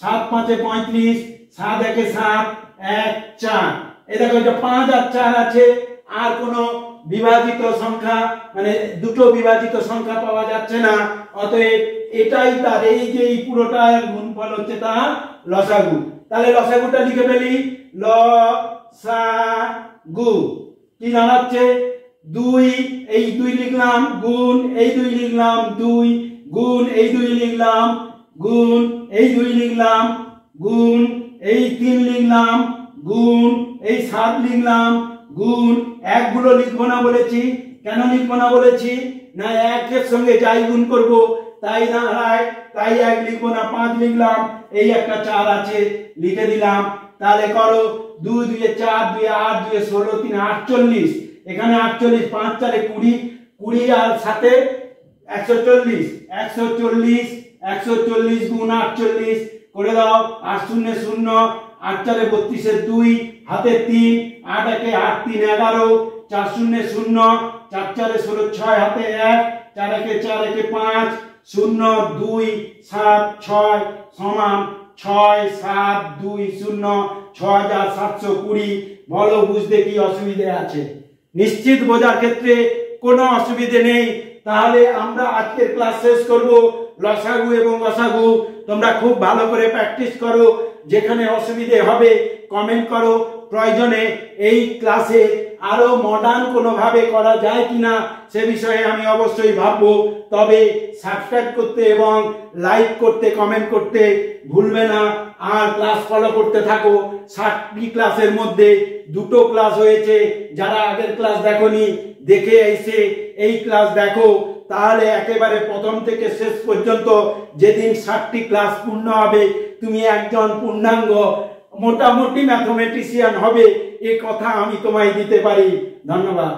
7 5 35, 7 1 7, 1 4। এই দেখো এটা 5 আর 4 আছে, আর কোনো বিভাজিত সংখ্যা মানে দুটো বিভাজিত সংখ্যা পাওয়া যাচ্ছে না, অতএব এটাই তার, এই যে এই পুরোটার গুণফল হচ্ছে তার লসাগু। তাহলে লসাগুটা লিখে ফেলি, লসাগু কি দাঁড়াচ্ছে? 2, এই 2 লিখলাম, গুণ এই 2 লিখলাম, 2 গুণ এই 2 লিখলাম, গুণ এই 2 লিখলাম, গুণ এই 3 লিখলাম, গুণ এই 7 লিখলাম, গুণ 1 গুলো লিখবো না বলেছি। কেন লিখবো না বলেছি? না 1 এর সঙ্গে যাই গুণ করব তাই দাঁড়ায়, তাই 1 লিখবো না, 5 লিখলাম। এই একটা 4 আছে, লিখে দিলাম। তাহলে করো 2 2 4, 2 8, 2 16, 3 48, এখানে 48, 5 4 20, 20 আর 7 140, 140, 140 গুণ 48 করে দাও। 8 0 0, 8 4 32 2, হাতে 3, 8 1 8 3 11, 4 0 0, 4 4 16 6, হাতে 1, 4 1 4 1 5, 0 2 7 6 সমান 6 7 2 0, 6720। বলো বুঝতে কি অসুবিধে আছে? নিশ্চিত বোঝার ক্ষেত্রে কোনো অসুবিধে নেই। তাহলে আমরা আজকের ক্লাস শেষ করব। লসাগু এবং গসাগু তোমরা খুব ভালো করে প্র্যাকটিস করো। যেখানে অসুবিধে হবে কমেন্ট করো, প্রয়োজনে এই ক্লাসে আরো মডার্ন কোনোভাবে করা যায় কিনা সে বিষয়ে আমি অবশ্যই ভাববো। তবে সাবস্ক্রাইব করতে এবং লাইক করতে, কমেন্ট করতে ভুলবে না। আর ক্লাস ফলো করতে থাকো। 60টি ক্লাসের মধ্যে 2টো ক্লাস হয়েছে। যারা আগের ক্লাস দেখোনি, দেখে এসে এই ক্লাস দেখো, তাহলে একেবারে প্রথম থেকে শেষ পর্যন্ত যেদিন 60টি ক্লাস পূর্ণ হবে তুমি একজন পূর্ণাঙ্গ মোটামুটি ম্যাথমেটিশিয়ান হবে, এ কথা আমি তোমায় দিতে পারি। ধন্যবাদ।